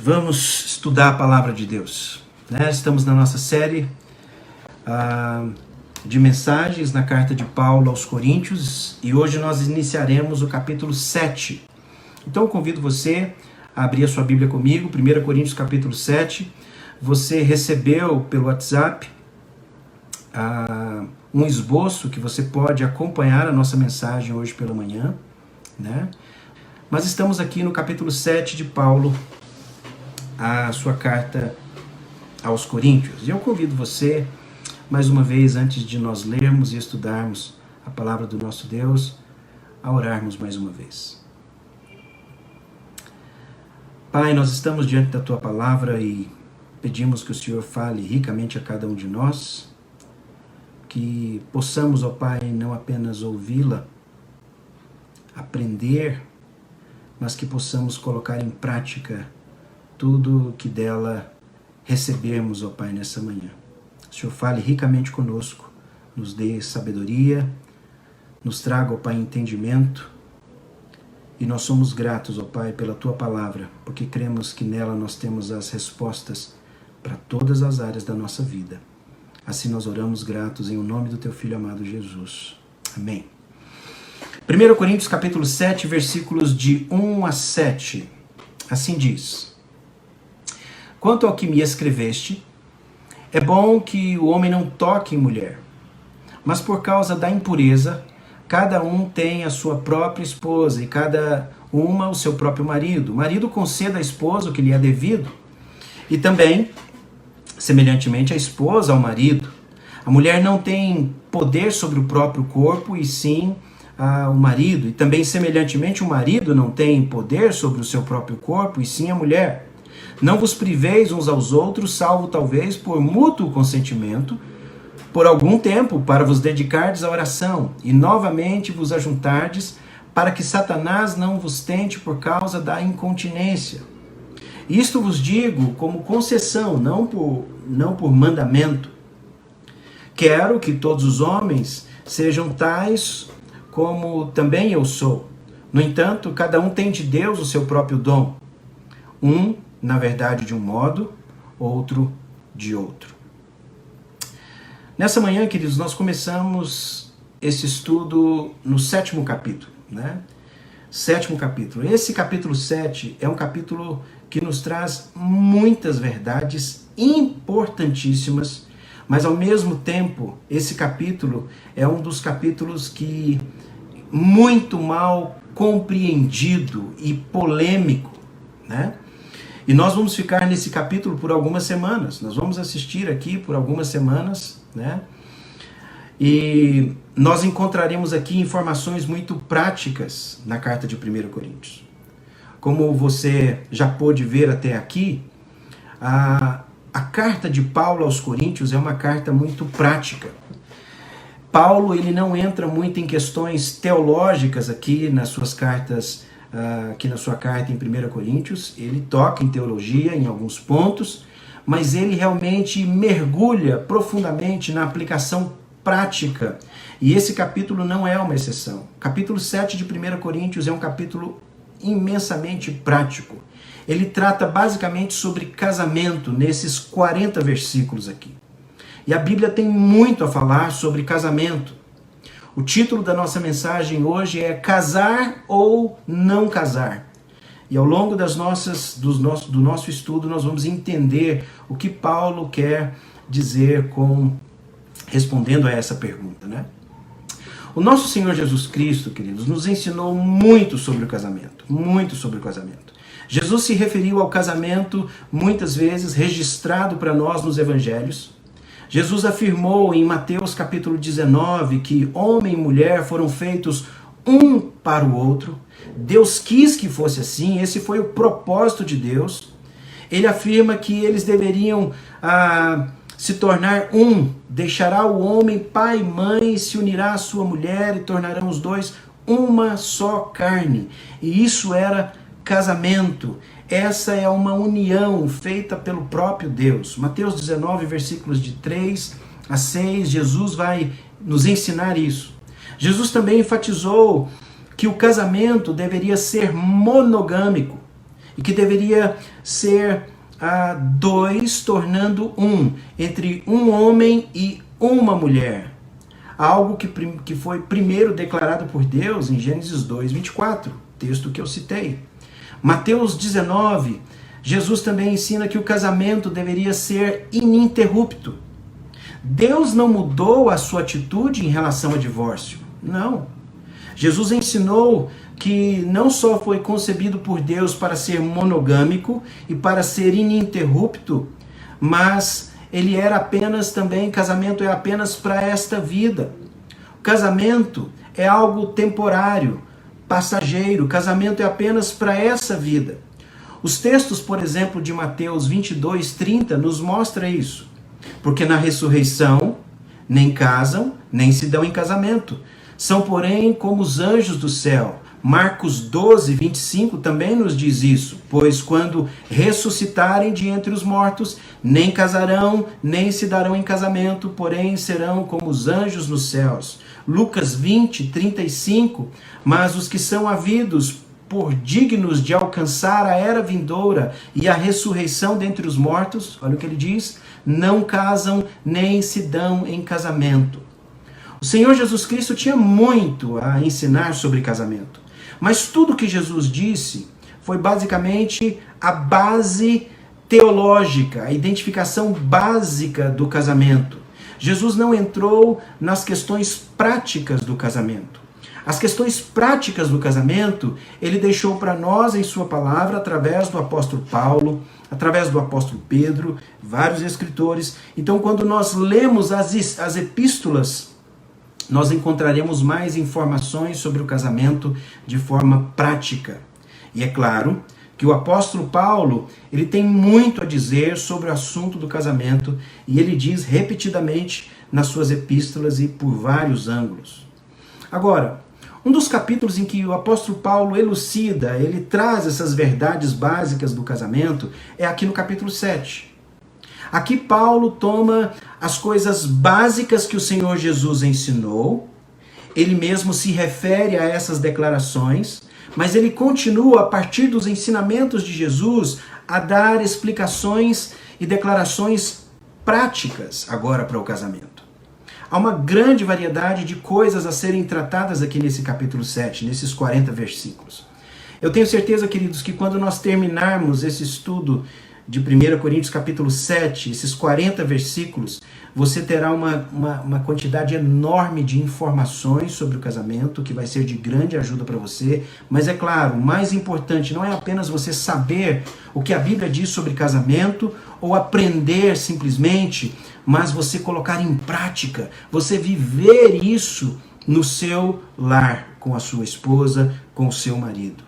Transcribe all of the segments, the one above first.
vamos estudar a palavra de Deus. Estamos na nossa série de mensagens na carta de Paulo aos Coríntios e hoje nós iniciaremos o capítulo 7. Então eu convido você a abrir a sua Bíblia comigo, 1 Coríntios capítulo 7. Você recebeu pelo WhatsApp um esboço que você pode acompanhar a nossa mensagem hoje pela manhã, né? Mas estamos aqui no capítulo 7 de Paulo, a sua carta aos Coríntios. E eu convido você, mais uma vez, antes de nós lermos e estudarmos a palavra do nosso Deus, a orarmos mais uma vez. Pai, nós estamos diante da Tua palavra e pedimos que o Senhor fale ricamente a cada um de nós, que possamos, ó Pai, não apenas ouvi-la, aprender, mas que possamos colocar em prática tudo que dela recebermos, ó Pai, nessa manhã. O Senhor fale ricamente conosco, nos dê sabedoria, nos traga, ó Pai, entendimento, e nós somos gratos, ó Pai, pela Tua palavra, porque cremos que nela nós temos as respostas para todas as áreas da nossa vida. Assim nós oramos gratos em o nome do Teu Filho amado Jesus. Amém. 1 Coríntios capítulo 7, versículos de 1 a 7. Assim diz: Quanto ao que me escreveste, é bom que o homem não toque em mulher, mas por causa da impureza, cada um tem a sua própria esposa e cada uma o seu próprio marido. O marido conceda à esposa o que lhe é devido, e também, semelhantemente, a esposa ao marido. A mulher não tem poder sobre o próprio corpo, e sim o marido. E também, semelhantemente, o marido não tem poder sobre o seu próprio corpo, e sim a mulher. Não vos priveis uns aos outros, salvo talvez por mútuo consentimento, por algum tempo, para vos dedicardes à oração, e novamente vos ajuntardes, para que Satanás não vos tente por causa da incontinência. Isto vos digo como concessão, não por mandamento. Quero que todos os homens sejam tais como também eu sou. No entanto, cada um tem de Deus o seu próprio dom. Um, na verdade, de um modo, outro de outro. Nessa manhã, queridos, nós começamos esse estudo no 7º capítulo, né? 7º capítulo. Esse capítulo 7 é um capítulo que nos traz muitas verdades importantíssimas, mas ao mesmo tempo, esse capítulo é um dos capítulos que muito mal compreendido e polêmico, né? E nós vamos ficar nesse capítulo por algumas semanas. Nós vamos assistir aqui por algumas semanas, né? E nós encontraremos aqui informações muito práticas na carta de 1 Coríntios. Como você já pôde ver até aqui, a carta de Paulo aos Coríntios é uma carta muito prática. Paulo, ele não entra muito em questões teológicas aqui nas suas cartas, aqui na sua carta em 1 Coríntios. Ele toca em teologia em alguns pontos, mas ele realmente mergulha profundamente na aplicação prática. E esse capítulo não é uma exceção. O capítulo 7 de 1 Coríntios é um capítulo imensamente prático. Ele trata basicamente sobre casamento nesses 40 versículos aqui. E a Bíblia tem muito a falar sobre casamento. O título da nossa mensagem hoje é Casar ou Não Casar. E ao longo do nosso estudo nós vamos entender o que Paulo quer dizer respondendo a essa pergunta, né? O nosso Senhor Jesus Cristo, queridos, nos ensinou muito sobre o casamento, muito sobre o casamento. Jesus se referiu ao casamento, muitas vezes, registrado para nós nos evangelhos. Jesus afirmou em Mateus capítulo 19 que homem e mulher foram feitos um para o outro. Deus quis que fosse assim, esse foi o propósito de Deus. Ele afirma que eles deveriam se tornar um. Deixará o homem pai e mãe, se unirá à sua mulher e tornarão os dois uma só carne. E isso era casamento. Essa é uma união feita pelo próprio Deus. Mateus 19, versículos de 3 a 6, Jesus vai nos ensinar isso. Jesus também enfatizou que o casamento deveria ser monogâmico. e que deveria ser dois tornando um, entre um homem e uma mulher. Algo que foi primeiro declarado por Deus em Gênesis 2:24, texto que eu citei. Mateus 19, Jesus também ensina que o casamento deveria ser ininterrupto. Deus não mudou a sua atitude em relação ao divórcio. Não. Jesus ensinou que não só foi concebido por Deus para ser monogâmico e para ser ininterrupto, mas ele era apenas também, casamento é apenas para esta vida. O casamento é algo temporário, passageiro. O casamento é apenas para essa vida. Os textos, por exemplo, de Mateus 22:30 nos mostra isso. Porque na ressurreição nem casam, nem se dão em casamento. São, porém, como os anjos do céu. Marcos 12:25 também nos diz isso. Pois quando ressuscitarem de entre os mortos, nem casarão, nem se darão em casamento, porém serão como os anjos nos céus. Lucas 20:35. Mas os que são havidos por dignos de alcançar a era vindoura e a ressurreição dentre os mortos, olha o que ele diz, não casam nem se dão em casamento. O Senhor Jesus Cristo tinha muito a ensinar sobre casamento, mas tudo que Jesus disse foi basicamente a base teológica, a identificação básica do casamento. Jesus não entrou nas questões práticas do casamento. As questões práticas do casamento, ele deixou para nós em sua palavra, através do apóstolo Paulo, através do apóstolo Pedro, vários escritores. Então, quando nós lemos as epístolas, nós encontraremos mais informações sobre o casamento de forma prática. E é claro que o apóstolo Paulo, ele tem muito a dizer sobre o assunto do casamento, e ele diz repetidamente nas suas epístolas e por vários ângulos. Agora, um dos capítulos em que o apóstolo Paulo elucida, ele traz essas verdades básicas do casamento, é aqui no capítulo 7. Aqui Paulo toma as coisas básicas que o Senhor Jesus ensinou, ele mesmo se refere a essas declarações, mas ele continua, a partir dos ensinamentos de Jesus, a dar explicações e declarações práticas agora para o casamento. Há uma grande variedade de coisas a serem tratadas aqui nesse capítulo 7, nesses 40 versículos. Eu tenho certeza, queridos, que quando nós terminarmos esse estudo de 1 Coríntios capítulo 7, esses 40 versículos, você terá uma quantidade enorme de informações sobre o casamento, que vai ser de grande ajuda para você. Mas é claro, o mais importante não é apenas você saber o que a Bíblia diz sobre casamento, ou aprender simplesmente, mas você colocar em prática, você viver isso no seu lar, com a sua esposa, com o seu marido.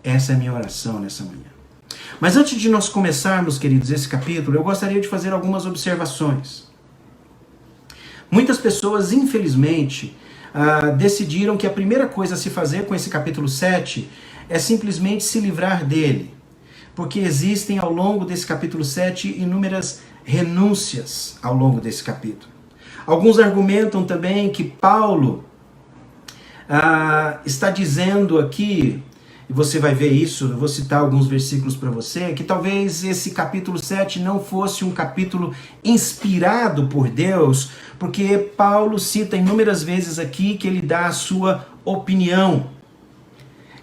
Essa é a minha oração nessa manhã. Mas antes de nós começarmos, queridos, esse capítulo, eu gostaria de fazer algumas observações. Muitas pessoas, infelizmente, decidiram que a primeira coisa a se fazer com esse capítulo 7 é simplesmente se livrar dele. Porque existem ao longo desse capítulo 7 inúmeras renúncias ao longo desse capítulo. Alguns argumentam também que Paulo está dizendo aqui, e você vai ver isso, eu vou citar alguns versículos para você, que talvez esse capítulo 7 não fosse um capítulo inspirado por Deus, porque Paulo cita inúmeras vezes aqui que ele dá a sua opinião.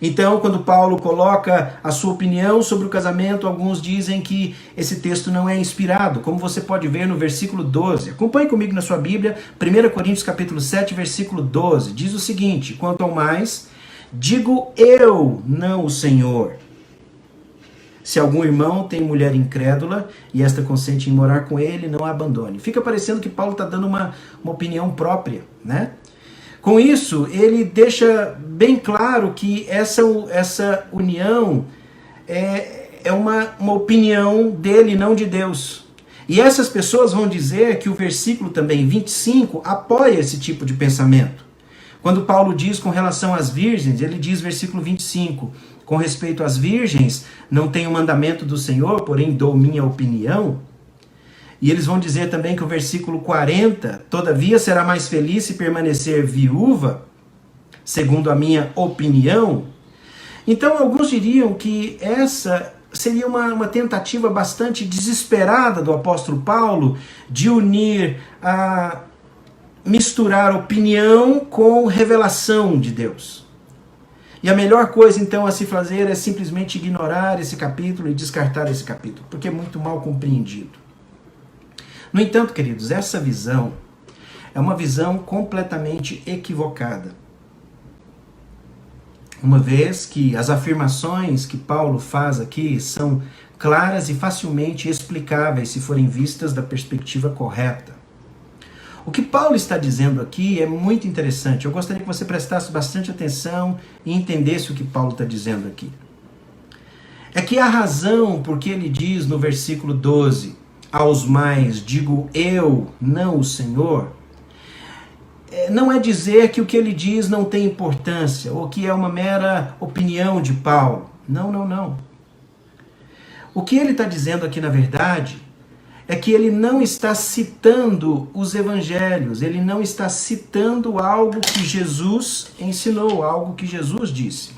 Então, quando Paulo coloca a sua opinião sobre o casamento, alguns dizem que esse texto não é inspirado, como você pode ver no versículo 12. Acompanhe comigo na sua Bíblia, 1 Coríntios capítulo 7, versículo 12. Diz o seguinte: quanto ao mais, digo eu, não o Senhor. Se algum irmão tem mulher incrédula e esta consente em morar com ele, não a abandone. Fica parecendo que Paulo está dando uma opinião própria, né? Com isso, ele deixa bem claro que essa união é uma opinião dele, não de Deus. E essas pessoas vão dizer que o versículo também 25 apoia esse tipo de pensamento. Quando Paulo diz com relação às virgens, ele diz versículo 25, com respeito às virgens, não tenho mandamento do Senhor, porém dou minha opinião. E eles vão dizer também que o versículo 40, todavia será mais feliz se permanecer viúva, segundo a minha opinião. Então alguns diriam que essa seria uma tentativa bastante desesperada do apóstolo Paulo de unir, misturar opinião com revelação de Deus. E a melhor coisa então a se fazer é simplesmente ignorar esse capítulo e descartar esse capítulo, porque é muito mal compreendido. No entanto, queridos, essa visão é uma visão completamente equivocada. Uma vez que as afirmações que Paulo faz aqui são claras e facilmente explicáveis se forem vistas da perspectiva correta. O que Paulo está dizendo aqui é muito interessante. Eu gostaria que você prestasse bastante atenção e entendesse o que Paulo está dizendo aqui. É que a razão por que ele diz no versículo 12, aos mais digo eu, não o Senhor, não é dizer que o que ele diz não tem importância, ou que é uma mera opinião de Paulo. Não, não, não. O que ele está dizendo aqui, na verdade, é que ele não está citando os evangelhos, ele não está citando algo que Jesus ensinou, algo que Jesus disse.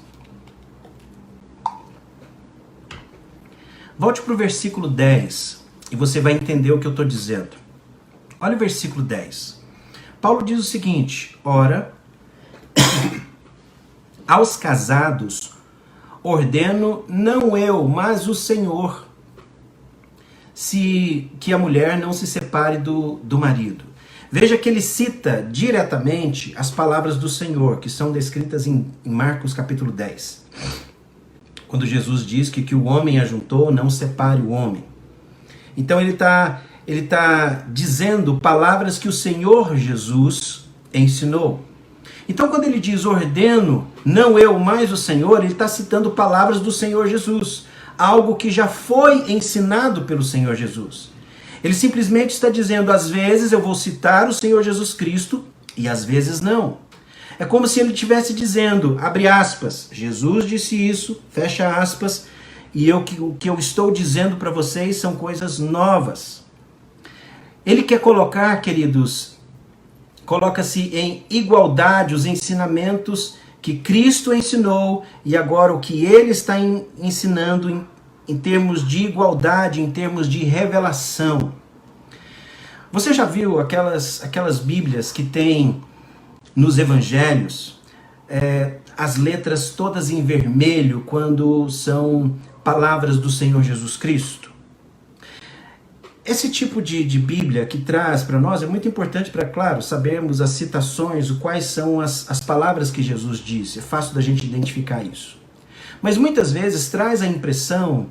Volte para o versículo 10 e você vai entender o que eu estou dizendo. Olha o versículo 10. Paulo diz o seguinte: ora, aos casados ordeno não eu, mas o Senhor, que a mulher não se separe do marido. Veja que ele cita diretamente as palavras do Senhor, que são descritas em Marcos capítulo 10. Quando Jesus diz que o homem ajuntou, não separe o homem. Então ele está dizendo palavras que o Senhor Jesus ensinou. Então quando ele diz ordeno, não eu, mas o Senhor, ele está citando palavras do Senhor Jesus. Algo que já foi ensinado pelo Senhor Jesus. Ele simplesmente está dizendo, às vezes eu vou citar o Senhor Jesus Cristo e às vezes não. É como se ele estivesse dizendo, abre aspas, Jesus disse isso, fecha aspas, e o que eu estou dizendo para vocês são coisas novas. Ele quer colocar, queridos, coloca-se em igualdade os ensinamentos que Cristo ensinou e agora o que ele está ensinando em termos de igualdade, em termos de revelação. Você já viu aquelas Bíblias que tem nos evangelhos as letras todas em vermelho quando são palavras do Senhor Jesus Cristo? Esse tipo de Bíblia que traz para nós é muito importante para, claro, sabermos as citações, quais são as palavras que Jesus disse. É fácil da gente identificar isso. Mas muitas vezes traz a impressão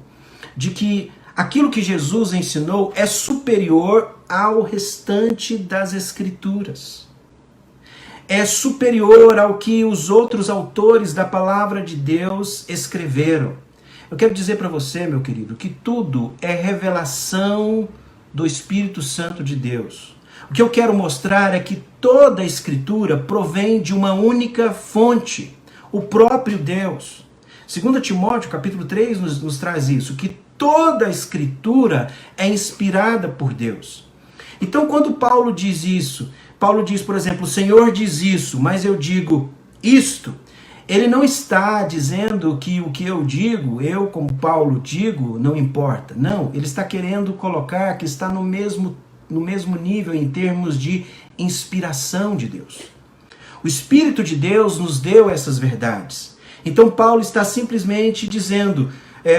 de que aquilo que Jesus ensinou é superior ao restante das Escrituras. É superior ao que os outros autores da palavra de Deus escreveram. Eu quero dizer para você, meu querido, que tudo é revelação do Espírito Santo de Deus. O que eu quero mostrar é que toda a Escritura provém de uma única fonte, o próprio Deus. 2 Timóteo capítulo 3 nos traz isso, que toda a Escritura é inspirada por Deus. Então quando Paulo diz isso, Paulo diz, por exemplo, o Senhor diz isso, mas eu digo isto, ele não está dizendo que o que eu digo, eu como Paulo digo, não importa. Não, ele está querendo colocar que está no mesmo nível em termos de inspiração de Deus. O Espírito de Deus nos deu essas verdades. Então Paulo está simplesmente dizendo,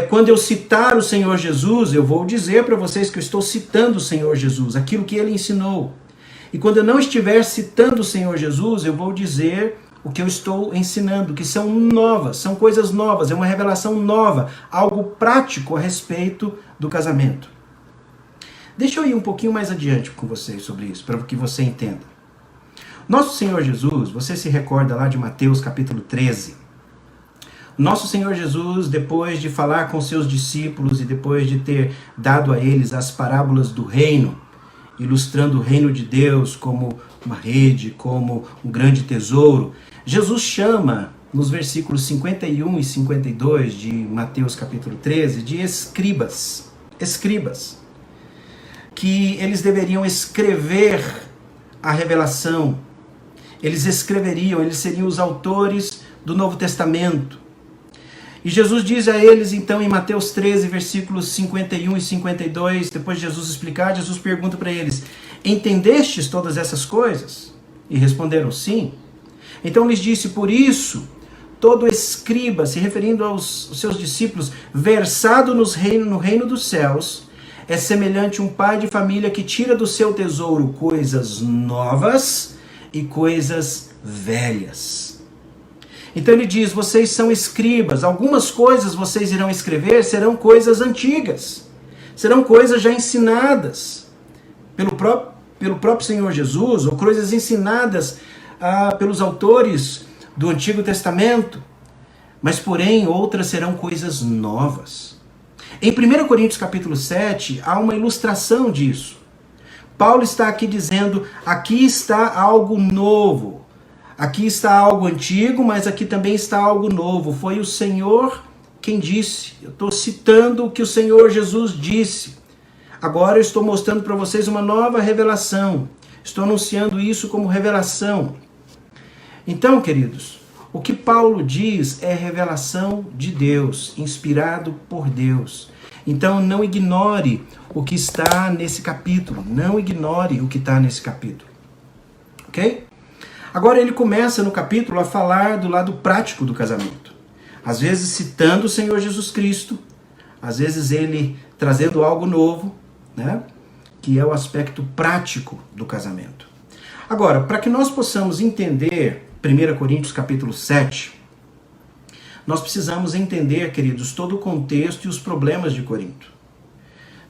quando eu citar o Senhor Jesus, eu vou dizer para vocês que eu estou citando o Senhor Jesus, aquilo que ele ensinou. E quando eu não estiver citando o Senhor Jesus, eu vou dizer o que eu estou ensinando, que são novas, são coisas novas, é uma revelação nova, algo prático a respeito do casamento. Deixa eu ir um pouquinho mais adiante com vocês sobre isso, para que você entenda. Nosso Senhor Jesus, você se recorda lá de Mateus capítulo 13. Nosso Senhor Jesus, depois de falar com seus discípulos e depois de ter dado a eles as parábolas do reino, ilustrando o reino de Deus como uma rede, como um grande tesouro, Jesus chama, nos versículos 51 e 52 de Mateus capítulo 13, de escribas, que eles deveriam escrever a revelação, eles seriam os autores do Novo Testamento. E Jesus diz a eles, então, em Mateus 13, versículos 51 e 52, depois de Jesus explicar, Jesus pergunta para eles: entendestes todas essas coisas? E responderam: sim. Então lhes disse: por isso, todo escriba, se referindo aos seus discípulos, versado no reino dos céus, é semelhante a um pai de família que tira do seu tesouro coisas novas e coisas velhas. Então ele diz: vocês são escribas, algumas coisas vocês irão escrever serão coisas antigas, serão coisas já ensinadas pelo próprio Senhor Jesus, ou coisas ensinadas pelos autores do Antigo Testamento, mas porém outras serão coisas novas. Em 1 Coríntios capítulo 7, há uma ilustração disso. Paulo está aqui dizendo: aqui está algo novo, aqui está algo antigo, mas aqui também está algo novo. Foi o Senhor quem disse. Eu estou citando o que o Senhor Jesus disse. Agora eu estou mostrando para vocês uma nova revelação. Estou anunciando isso como revelação. Então, queridos, o que Paulo diz é revelação de Deus, inspirado por Deus. Então não ignore o que está nesse capítulo. Não ignore o que está nesse capítulo. Ok? Agora ele começa no capítulo a falar do lado prático do casamento. Às vezes citando o Senhor Jesus Cristo, às vezes ele trazendo algo novo, né? Que é o aspecto prático do casamento. Agora, para que nós possamos entender 1 Coríntios capítulo 7, nós precisamos entender, queridos, todo o contexto e os problemas de Corinto.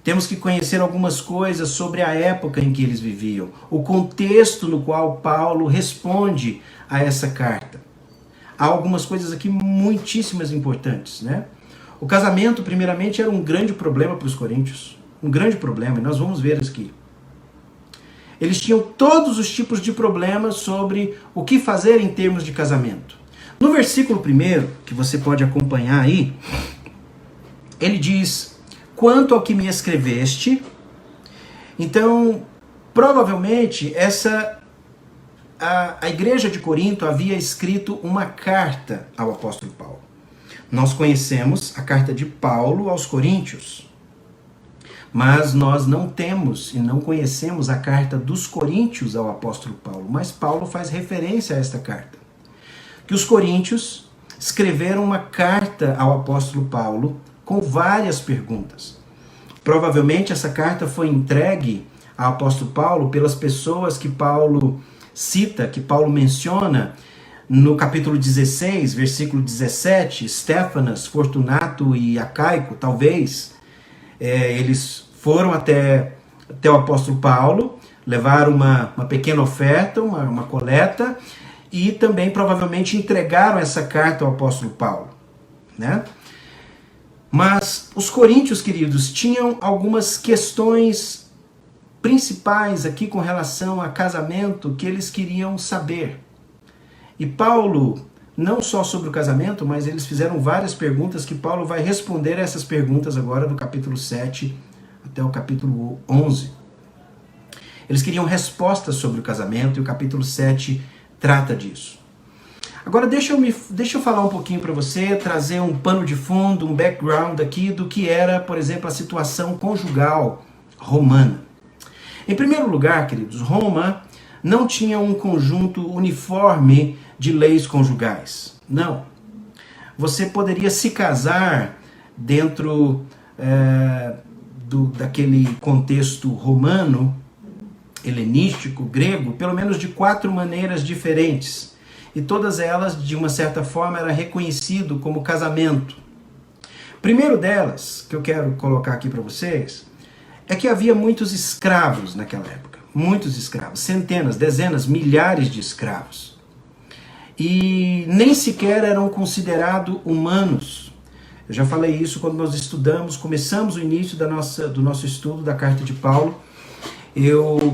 Temos que conhecer algumas coisas sobre a época em que eles viviam, o contexto no qual Paulo responde a essa carta. Há algumas coisas aqui muitíssimas importantes, né? O casamento, primeiramente, era um grande problema para os coríntios. Um grande problema, e nós vamos ver isso aqui. Eles tinham todos os tipos de problemas sobre o que fazer em termos de casamento. No versículo 1, que você pode acompanhar aí, ele diz: quanto ao que me escreveste. Então, provavelmente, a igreja de Corinto havia escrito uma carta ao apóstolo Paulo. Nós conhecemos a carta de Paulo aos Coríntios, mas nós não temos e não conhecemos a carta dos Coríntios ao apóstolo Paulo. Mas Paulo faz referência a esta carta. Que os coríntios escreveram uma carta ao apóstolo Paulo com várias perguntas. Provavelmente essa carta foi entregue ao apóstolo Paulo pelas pessoas que Paulo cita, que Paulo menciona no capítulo 16, versículo 17, Estéfanas, Fortunato e Acaico, talvez. Eles foram até o apóstolo Paulo, levaram uma pequena oferta, uma coleta, e também provavelmente entregaram essa carta ao apóstolo Paulo, né? Mas os coríntios, queridos, tinham algumas questões principais aqui com relação a casamento que eles queriam saber. E Paulo, não só sobre o casamento, mas eles fizeram várias perguntas que Paulo vai responder a essas perguntas agora do capítulo 7 até o capítulo 11. Eles queriam respostas sobre o casamento e o capítulo 7 trata disso. Agora deixa eu falar um pouquinho para você, trazer um pano de fundo, um background aqui do que era, por exemplo, a situação conjugal romana. Em primeiro lugar, queridos, Roma não tinha um conjunto uniforme de leis conjugais. Não. Você poderia se casar dentro daquele contexto romano, helenístico, grego, pelo menos de 4 maneiras diferentes. E todas elas, de uma certa forma, era reconhecido como casamento. Primeiro delas, que eu quero colocar aqui para vocês, é que havia muitos escravos naquela época. Muitos escravos, centenas, dezenas, milhares de escravos. E nem sequer eram considerados humanos. Eu já falei isso quando nós começamos o início do nosso estudo da carta de Paulo.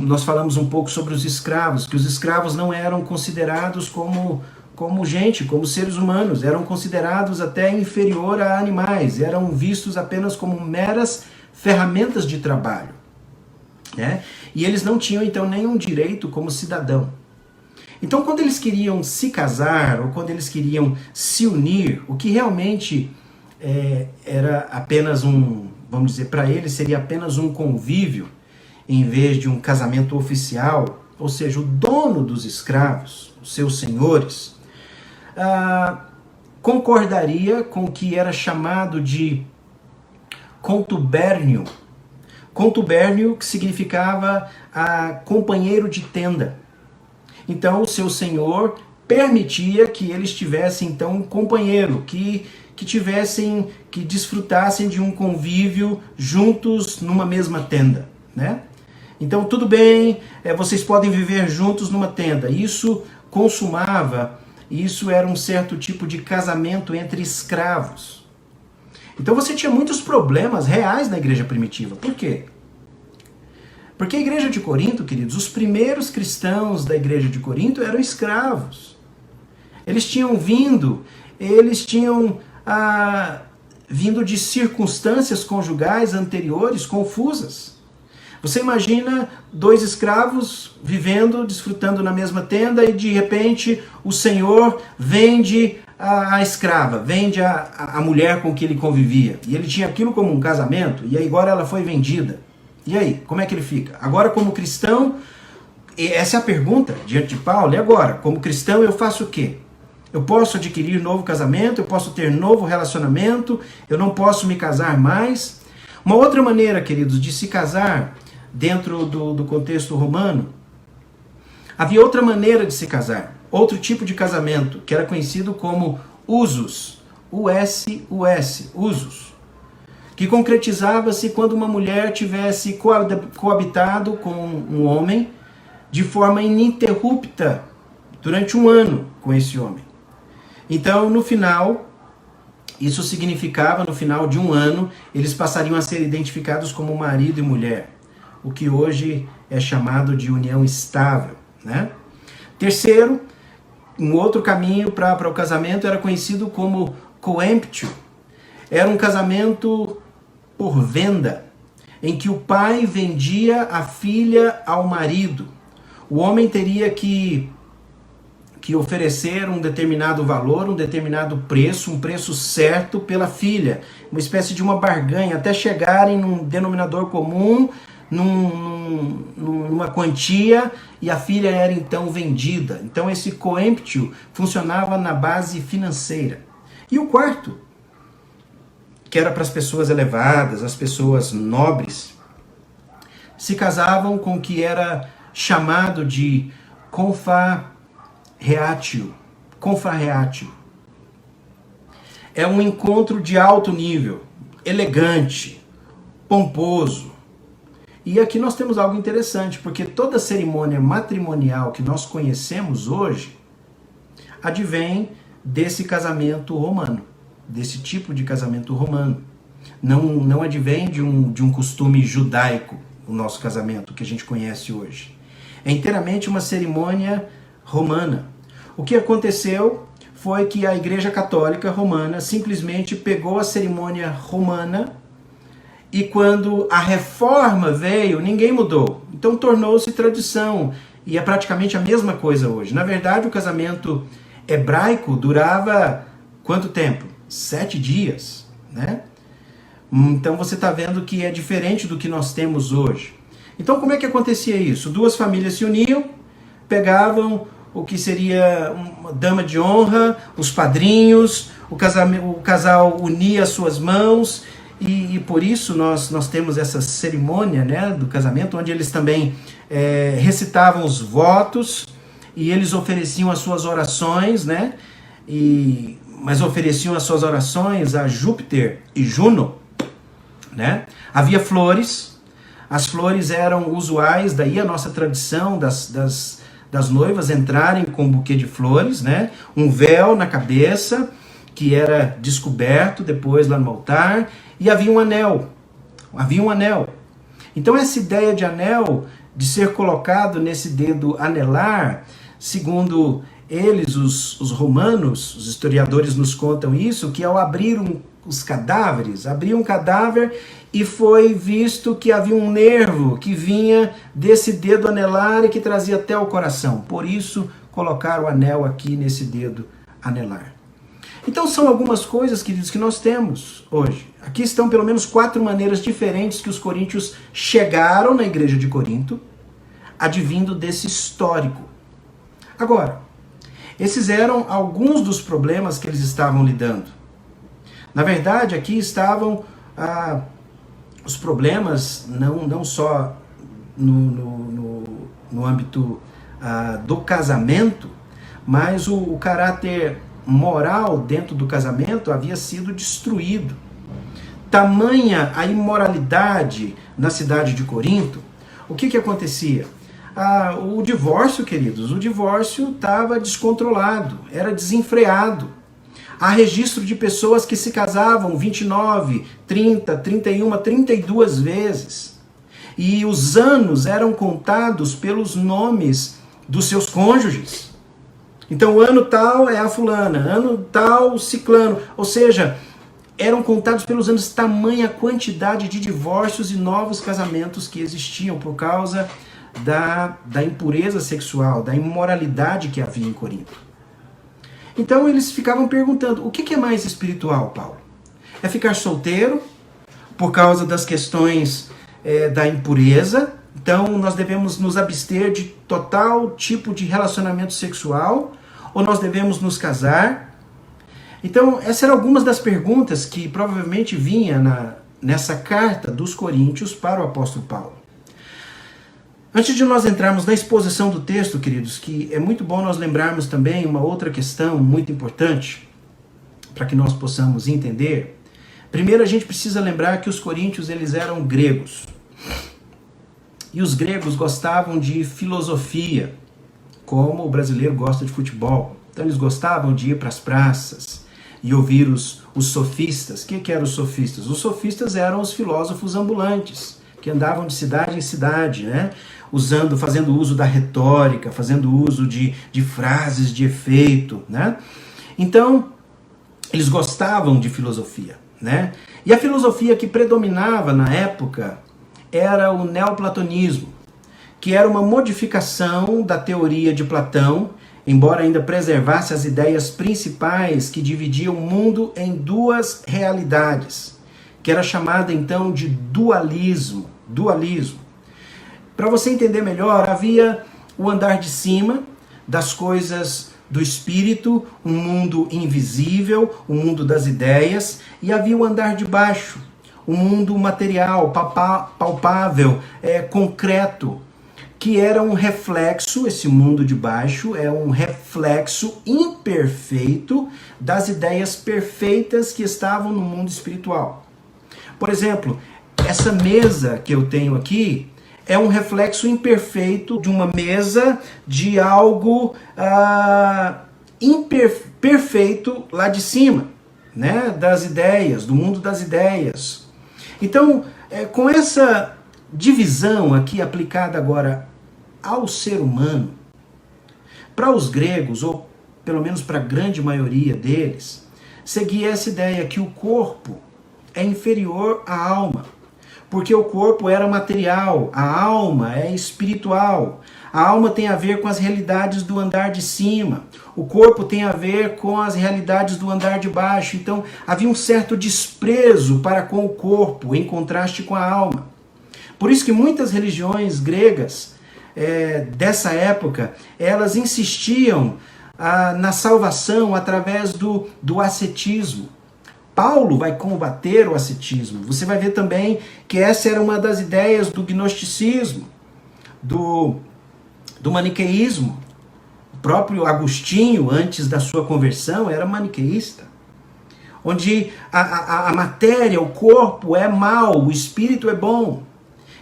Nós falamos um pouco sobre os escravos, que os escravos não eram considerados como gente, como seres humanos, eram considerados até inferior a animais, eram vistos apenas como meras ferramentas de trabalho, né? E eles não tinham então nenhum direito como cidadão. Então quando eles queriam se casar, ou quando eles queriam se unir, o que realmente era apenas um, vamos dizer, para ele seria apenas um convívio, em vez de um casamento oficial, ou seja, o dono dos escravos, os seus senhores, concordaria com o que era chamado de contubérnio. Contubérnio, que significava companheiro de tenda. Então, o seu senhor permitia que eles tivessem, então, um companheiro, que desfrutassem de um convívio juntos numa mesma tenda, né? Então, tudo bem, vocês podem viver juntos numa tenda. Isso era um certo tipo de casamento entre escravos. Então você tinha muitos problemas reais na igreja primitiva. Por quê? Porque a igreja de Corinto, queridos, os primeiros cristãos da igreja de Corinto eram escravos. Eles tinham vindo de circunstâncias conjugais anteriores confusas. Você imagina dois escravos vivendo, desfrutando na mesma tenda e de repente o senhor vende a escrava, vende a mulher com que ele convivia. E ele tinha aquilo como um casamento e agora ela foi vendida. E aí, como é que ele fica? Agora como cristão, essa é a pergunta diante de Paulo, e agora? Como cristão eu faço o quê? Eu posso adquirir novo casamento, eu posso ter novo relacionamento, eu não posso me casar mais. Uma outra maneira, queridos, de se casar dentro do contexto romano, havia outra maneira de se casar, outro tipo de casamento, que era conhecido como usus, U-S-U-S, usus, que concretizava-se quando uma mulher tivesse coabitado com um homem de forma ininterrupta durante um ano com esse homem. Então, no final, isso significava, no final de um ano, eles passariam a ser identificados como marido e mulher, o que hoje é chamado de união estável, né? Terceiro, um outro caminho para o casamento era conhecido como coemptio. Era um casamento por venda, em que o pai vendia a filha ao marido. O homem teria que oferecer um determinado valor, um determinado preço, um preço certo pela filha, uma espécie de uma barganha, até chegarem num denominador comum, numa quantia, e a filha era então vendida. Então esse coemptio funcionava na base financeira. E o quarto, que era para as pessoas elevadas, as pessoas nobres, se casavam com o que era chamado de confarreatio. Confarreatio. É um encontro de alto nível, elegante, pomposo. E aqui nós temos algo interessante, porque toda cerimônia matrimonial que nós conhecemos hoje advém desse casamento romano, desse tipo de casamento romano. Não advém de um costume judaico, o nosso casamento que a gente conhece hoje. É inteiramente uma cerimônia romana. O que aconteceu foi que a Igreja Católica Romana simplesmente pegou a cerimônia romana e quando a reforma veio, ninguém mudou. Então tornou-se tradição e é praticamente a mesma coisa hoje. Na verdade, o casamento hebraico durava quanto tempo? 7 dias, né? Então você está vendo que é diferente do que nós temos hoje. Então como é que acontecia isso? Duas famílias se uniam, pegavam o que seria uma dama de honra, os padrinhos, o casal unia as suas mãos e por isso nós temos essa cerimônia, né, do casamento, onde eles também recitavam os votos e eles ofereciam as suas orações, né, mas ofereciam as suas orações a Júpiter e Juno, né? Havia flores, as flores eram usuais, daí a nossa tradição das noivas entrarem com um buquê de flores, né? Um véu na cabeça, que era descoberto depois lá no altar, e havia um anel. Então essa ideia de anel, de ser colocado nesse dedo anelar, segundo eles, os romanos, os historiadores nos contam isso, que ao abrir os cadáveres, abriam um cadáver e foi visto que havia um nervo que vinha desse dedo anelar e que trazia até o coração. Por isso, colocaram o anel aqui nesse dedo anelar. Então são algumas coisas, queridos, que nós temos hoje. Aqui estão pelo menos 4 maneiras diferentes que os coríntios chegaram na igreja de Corinto, advindo desse histórico. Agora, esses eram alguns dos problemas que eles estavam lidando. Na verdade, aqui estavam os problemas não só no âmbito do casamento, mas o caráter moral dentro do casamento havia sido destruído. Tamanha a imoralidade na cidade de Corinto, o que acontecia? O divórcio, queridos, o divórcio estava descontrolado, era desenfreado. Há registro de pessoas que se casavam 29, 30, 31, 32 vezes. E os anos eram contados pelos nomes dos seus cônjuges. Então, ano tal é a fulana, ano tal ciclano. Ou seja, eram contados pelos anos, tamanha quantidade de divórcios e novos casamentos que existiam por causa da impureza sexual, da imoralidade que havia em Corinto. Então eles ficavam perguntando, o que é mais espiritual, Paulo? É ficar solteiro por causa das questões da impureza? Então nós devemos nos abster de total tipo de relacionamento sexual? Ou nós devemos nos casar? Então essas eram algumas das perguntas que provavelmente vinha nessa carta dos Coríntios para o apóstolo Paulo. Antes de nós entrarmos na exposição do texto, queridos, que é muito bom nós lembrarmos também uma outra questão muito importante para que nós possamos entender. Primeiro a gente precisa lembrar que os coríntios eles eram gregos. E os gregos gostavam de filosofia, como o brasileiro gosta de futebol. Então eles gostavam de ir para as praças e ouvir os sofistas. O que eram os sofistas? Os sofistas eram os filósofos ambulantes, que andavam de cidade em cidade, né? Fazendo uso da retórica, fazendo uso de frases de efeito, né? Então, eles gostavam de filosofia, né? E a filosofia que predominava na época era o neoplatonismo, que era uma modificação da teoria de Platão, embora ainda preservasse as ideias principais que dividiam o mundo em 2 realidades, que era chamada então de dualismo. Para você entender melhor, havia o andar de cima das coisas do espírito, um mundo invisível, o mundo das ideias, e havia o andar de baixo, o mundo material, palpável, concreto, que era um reflexo, esse mundo de baixo é um reflexo imperfeito das ideias perfeitas que estavam no mundo espiritual. Por exemplo, essa mesa que eu tenho aqui é um reflexo imperfeito de uma mesa de algo imperfeito lá de cima, né? Das ideias, do mundo das ideias. Então, com essa divisão aqui aplicada agora ao ser humano, para os gregos, ou pelo menos para a grande maioria deles, seguia essa ideia que o corpo é inferior à alma, porque o corpo era material, a alma é espiritual. A alma tem a ver com as realidades do andar de cima, o corpo tem a ver com as realidades do andar de baixo. Então havia um certo desprezo para com o corpo, em contraste com a alma. Por isso que muitas religiões gregas dessa época, elas insistiam na salvação através do ascetismo. Paulo vai combater o ascetismo. Você vai ver também que essa era uma das ideias do gnosticismo, do maniqueísmo. O próprio Agostinho, antes da sua conversão, era maniqueísta. Onde a matéria, o corpo é mal, o espírito é bom.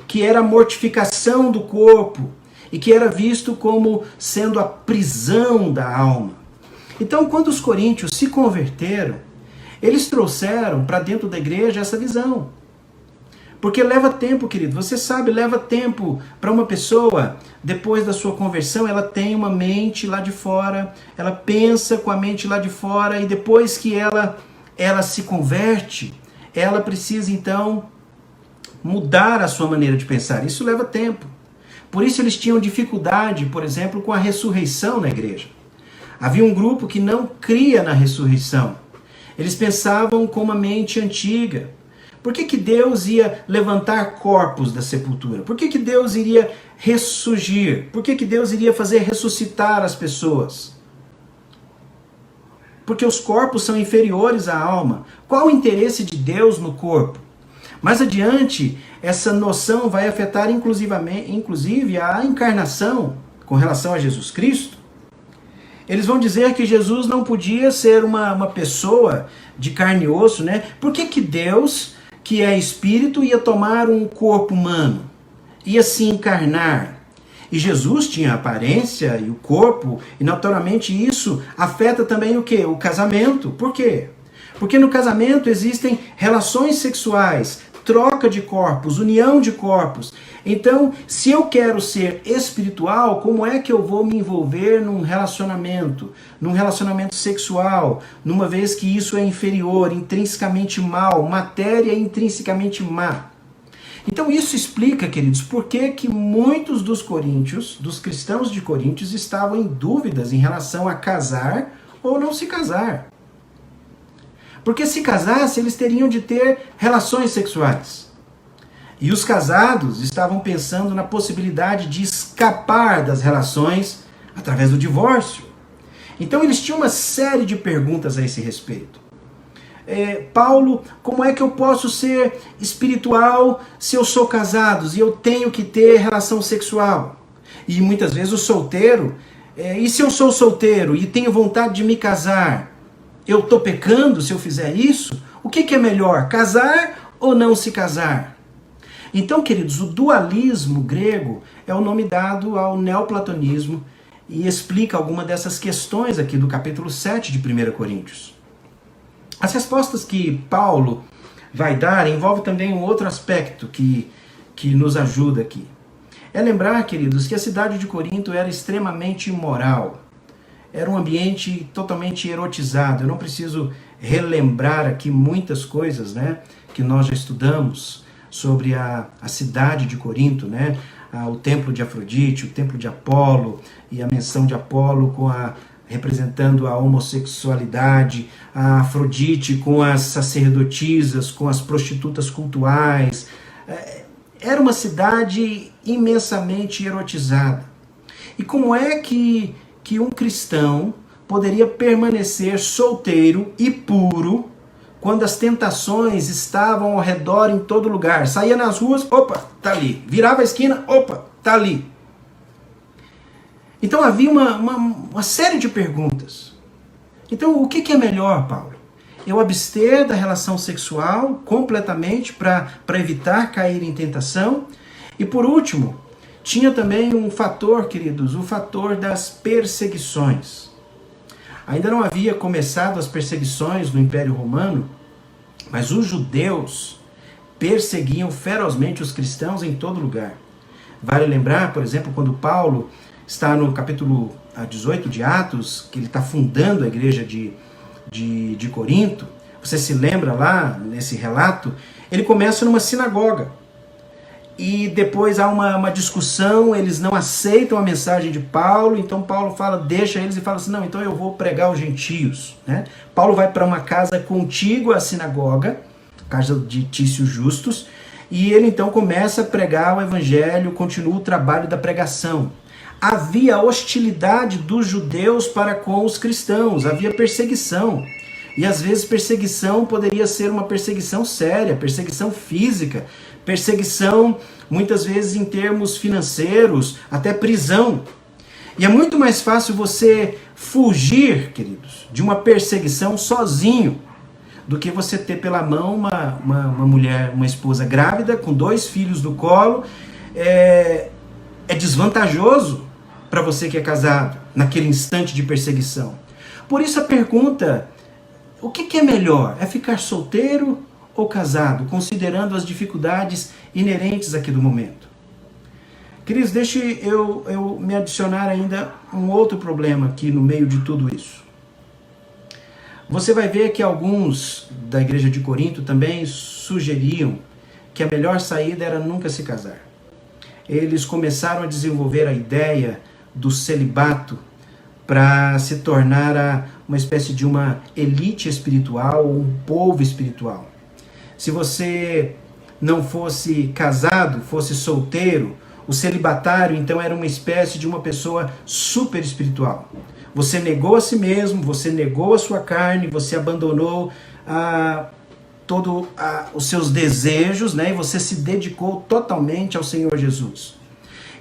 Que era a mortificação do corpo e que era visto como sendo a prisão da alma. Então, quando os coríntios se converteram, eles trouxeram para dentro da igreja essa visão. Porque leva tempo, querido. Você sabe, leva tempo para uma pessoa, depois da sua conversão, ela tem uma mente lá de fora, ela pensa com a mente lá de fora, e depois que ela se converte, ela precisa então mudar a sua maneira de pensar. Isso leva tempo. Por isso eles tinham dificuldade, por exemplo, com a ressurreição na igreja. Havia um grupo que não cria na ressurreição. Eles pensavam com uma mente antiga. Por que Deus ia levantar corpos da sepultura? Por que Deus iria ressurgir? Por que Deus iria fazer ressuscitar as pessoas? Porque os corpos são inferiores à alma. Qual o interesse de Deus no corpo? Mais adiante, essa noção vai afetar inclusive a encarnação com relação a Jesus Cristo. Eles vão dizer que Jesus não podia ser uma pessoa de carne e osso, né? Por que Deus, que é espírito, ia tomar um corpo humano? Ia se encarnar? E Jesus tinha a aparência e o corpo, e naturalmente isso afeta também o quê? O casamento. Por quê? Porque no casamento existem relações sexuais, troca de corpos, união de corpos. Então, se eu quero ser espiritual, como é que eu vou me envolver num relacionamento sexual, numa vez que isso é inferior, intrinsecamente mal, matéria intrinsecamente má? Então isso explica, queridos, por que muitos dos coríntios, dos cristãos de Coríntios, estavam em dúvidas em relação a casar ou não se casar. Porque se casasse, eles teriam de ter relações sexuais. E os casados estavam pensando na possibilidade de escapar das relações através do divórcio. Então eles tinham uma série de perguntas a esse respeito. Paulo, como é que eu posso ser espiritual se eu sou casado e eu tenho que ter relação sexual? E muitas vezes o solteiro, e se eu sou solteiro e tenho vontade de me casar, eu estou pecando se eu fizer isso? O que é melhor, casar ou não se casar? Então, queridos, o dualismo grego é o nome dado ao neoplatonismo e explica alguma dessas questões aqui do capítulo 7 de 1 Coríntios. As respostas que Paulo vai dar envolvem também um outro aspecto que nos ajuda aqui. É lembrar, queridos, que a cidade de Corinto era extremamente imoral. Era um ambiente totalmente erotizado. Eu não preciso relembrar aqui muitas coisas, né, que nós já estudamos sobre a cidade de Corinto, né? O templo de Afrodite, o templo de Apolo e a menção de Apolo representando a homossexualidade, a Afrodite com as sacerdotisas, com as prostitutas cultuais. Era uma cidade imensamente erotizada. E como é que um cristão poderia permanecer solteiro e puro quando as tentações estavam ao redor em todo lugar? Saía nas ruas, opa, tá ali. Virava a esquina, opa, tá ali. Então havia uma série de perguntas. Então o que é melhor, Paulo? Eu abster da relação sexual completamente para evitar cair em tentação? E por último, tinha também um fator, queridos, o fator das perseguições. Ainda não havia começado as perseguições no Império Romano, mas os judeus perseguiam ferozmente os cristãos em todo lugar. Vale lembrar, por exemplo, quando Paulo está no capítulo 18 de Atos, que ele está fundando a igreja de Corinto. Você se lembra lá, nesse relato, ele começa numa sinagoga. E depois há uma discussão, eles não aceitam a mensagem de Paulo, então Paulo deixa eles e fala assim, não, então eu vou pregar aos gentios. Né? Paulo vai para uma casa contígua à sinagoga, casa de Tício Justus, e ele então começa a pregar o evangelho, continua o trabalho da pregação. Havia hostilidade dos judeus para com os cristãos, havia perseguição. E às vezes perseguição poderia ser uma perseguição séria, perseguição física, perseguição muitas vezes em termos financeiros, até prisão. E é muito mais fácil você fugir, queridos, de uma perseguição sozinho, do que você ter pela mão uma mulher, uma esposa grávida, com 2 filhos no colo. É desvantajoso para você que é casado, naquele instante de perseguição. Por isso a pergunta, o que é melhor? É ficar solteiro ou casado, considerando as dificuldades inerentes aqui do momento? Queridos, deixe eu me adicionar ainda um outro problema aqui no meio de tudo isso. Você vai ver que alguns da igreja de Corinto também sugeriam que a melhor saída era nunca se casar. Eles começaram a desenvolver a ideia do celibato para se tornar uma espécie de uma elite espiritual, um povo espiritual. Se você não fosse casado, fosse solteiro, o celibatário então era uma espécie de uma pessoa super espiritual. Você negou a si mesmo, você negou a sua carne, você abandonou todos os seus desejos, né? E você se dedicou totalmente ao Senhor Jesus.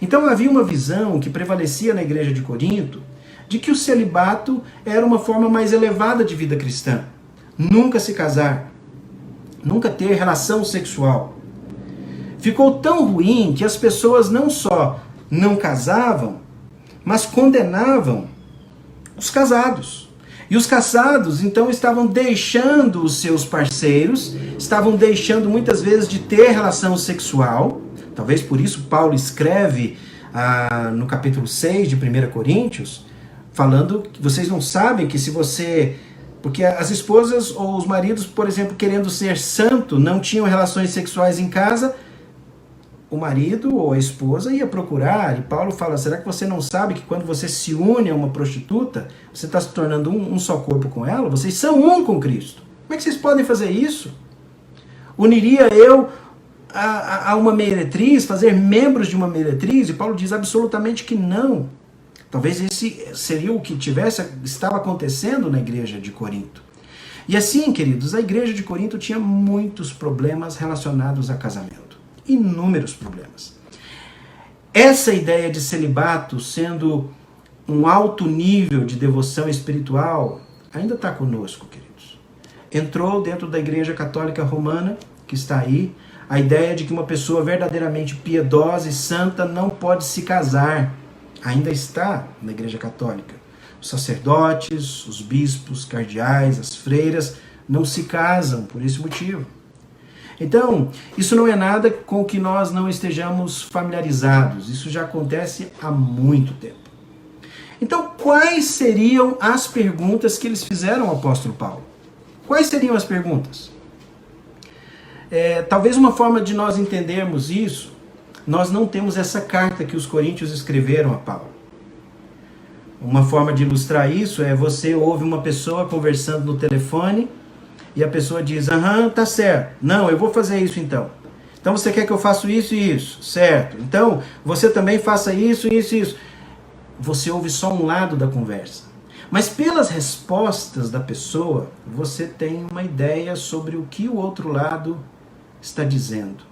Então havia uma visão que prevalecia na igreja de Corinto de que o celibato era uma forma mais elevada de vida cristã. Nunca se casar, nunca ter relação sexual. Ficou tão ruim que as pessoas não só não casavam, mas condenavam os casados. E os casados, então, estavam deixando os seus parceiros, estavam deixando muitas vezes de ter relação sexual. Talvez por isso Paulo escreve no capítulo 6 de 1 Coríntios, falando que vocês não sabem que se você... Porque as esposas ou os maridos, por exemplo, querendo ser santo, não tinham relações sexuais em casa, o marido ou a esposa ia procurar, e Paulo fala, será que você não sabe que quando você se une a uma prostituta, você está se tornando um só corpo com ela? Vocês são um com Cristo. Como é que vocês podem fazer isso? Uniria eu a uma meretriz, fazer membros de uma meretriz? E Paulo diz absolutamente que não. Talvez esse seria o que estava acontecendo na igreja de Corinto. E assim, queridos, a igreja de Corinto tinha muitos problemas relacionados a casamento. Inúmeros problemas. Essa ideia de celibato sendo um alto nível de devoção espiritual ainda está conosco, queridos. Entrou dentro da Igreja Católica Romana, que está aí, a ideia de que uma pessoa verdadeiramente piedosa e santa não pode se casar. Ainda está na Igreja Católica. Os sacerdotes, os bispos, cardeais, as freiras não se casam por esse motivo. Então, isso não é nada com que nós não estejamos familiarizados. Isso já acontece há muito tempo. Então, quais seriam as perguntas que eles fizeram ao apóstolo Paulo? Quais seriam as perguntas? Talvez uma forma de nós entendermos isso, nós não temos essa carta que os coríntios escreveram a Paulo. Uma forma de ilustrar isso é você ouve uma pessoa conversando no telefone, e a pessoa diz, tá certo. Não, eu vou fazer isso então. Então você quer que eu faça isso e isso? Certo. Então você também faça isso, isso e isso. Você ouve só um lado da conversa. Mas pelas respostas da pessoa, você tem uma ideia sobre o que o outro lado está dizendo.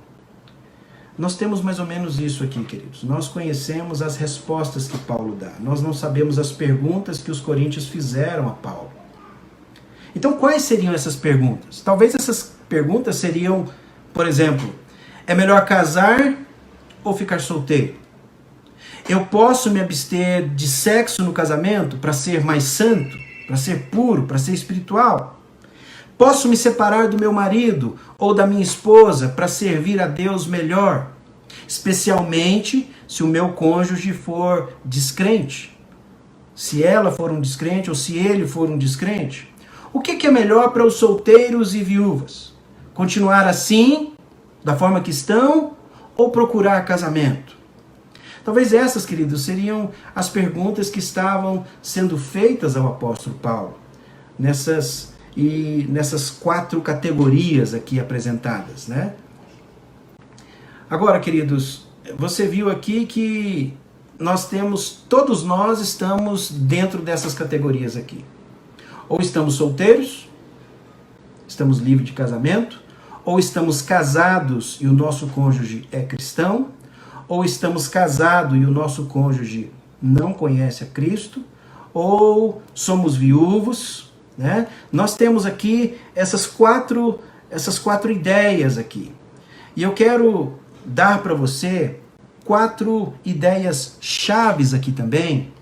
Nós temos mais ou menos isso aqui, queridos. Nós conhecemos as respostas que Paulo dá. Nós não sabemos as perguntas que os coríntios fizeram a Paulo. Então, quais seriam essas perguntas? Talvez essas perguntas seriam, por exemplo, é melhor casar ou ficar solteiro? Eu posso me abster de sexo no casamento para ser mais santo, para ser puro, para ser espiritual? Posso me separar do meu marido ou da minha esposa para servir a Deus melhor? Especialmente se o meu cônjuge for descrente. Se ela for um descrente ou se ele for um descrente? O que é melhor para os solteiros e viúvas? Continuar assim, da forma que estão, ou procurar casamento? Talvez essas, queridos, seriam as perguntas que estavam sendo feitas ao apóstolo Paulo, nessas 4 categorias aqui apresentadas, né? Agora, queridos, você viu aqui que todos nós estamos dentro dessas categorias aqui. Ou estamos solteiros, estamos livres de casamento, ou estamos casados e o nosso cônjuge é cristão, ou estamos casados e o nosso cônjuge não conhece a Cristo, ou somos viúvos, né? Nós temos aqui essas quatro ideias aqui. E eu quero dar para você 4 ideias chaves aqui também,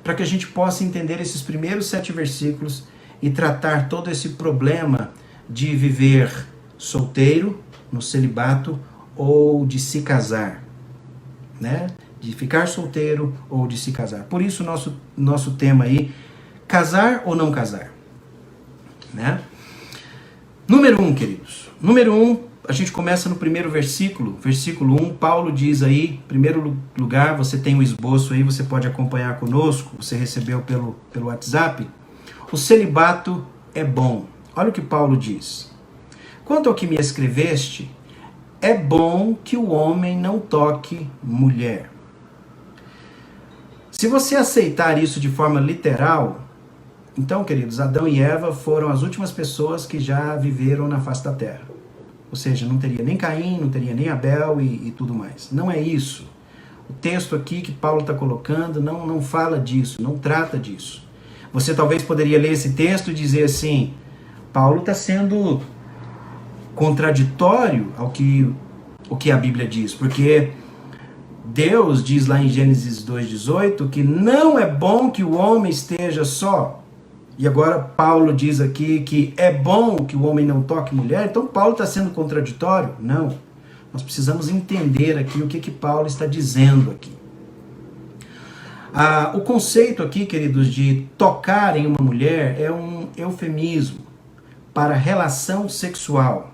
para que a gente possa entender esses primeiros 7 versículos e tratar todo esse problema de viver solteiro, no celibato, ou de se casar, né? De ficar solteiro ou de se casar. Por isso nosso tema aí, casar ou não casar, né? Número 1, queridos. Número 1, a gente começa no primeiro versículo, versículo 1, Paulo diz aí, em primeiro lugar, você tem um esboço aí, você pode acompanhar conosco, você recebeu pelo WhatsApp. O celibato é bom. Olha o que Paulo diz. Quanto ao que me escreveste, é bom que o homem não toque mulher. Se você aceitar isso de forma literal, então, queridos, Adão e Eva foram as últimas pessoas que já viveram na face da terra. Ou seja, não teria nem Caim, não teria nem Abel e tudo mais. Não é isso. O texto aqui que Paulo está colocando não fala disso, não trata disso. Você talvez poderia ler esse texto e dizer assim, Paulo está sendo contraditório ao que a Bíblia diz, porque Deus diz lá em Gênesis 2,18 que não é bom que o homem esteja só. E agora Paulo diz aqui que é bom que o homem não toque mulher. Então Paulo está sendo contraditório? Não. Nós precisamos entender aqui o que Paulo está dizendo aqui. O conceito aqui, queridos, de tocar em uma mulher é um eufemismo para relação sexual.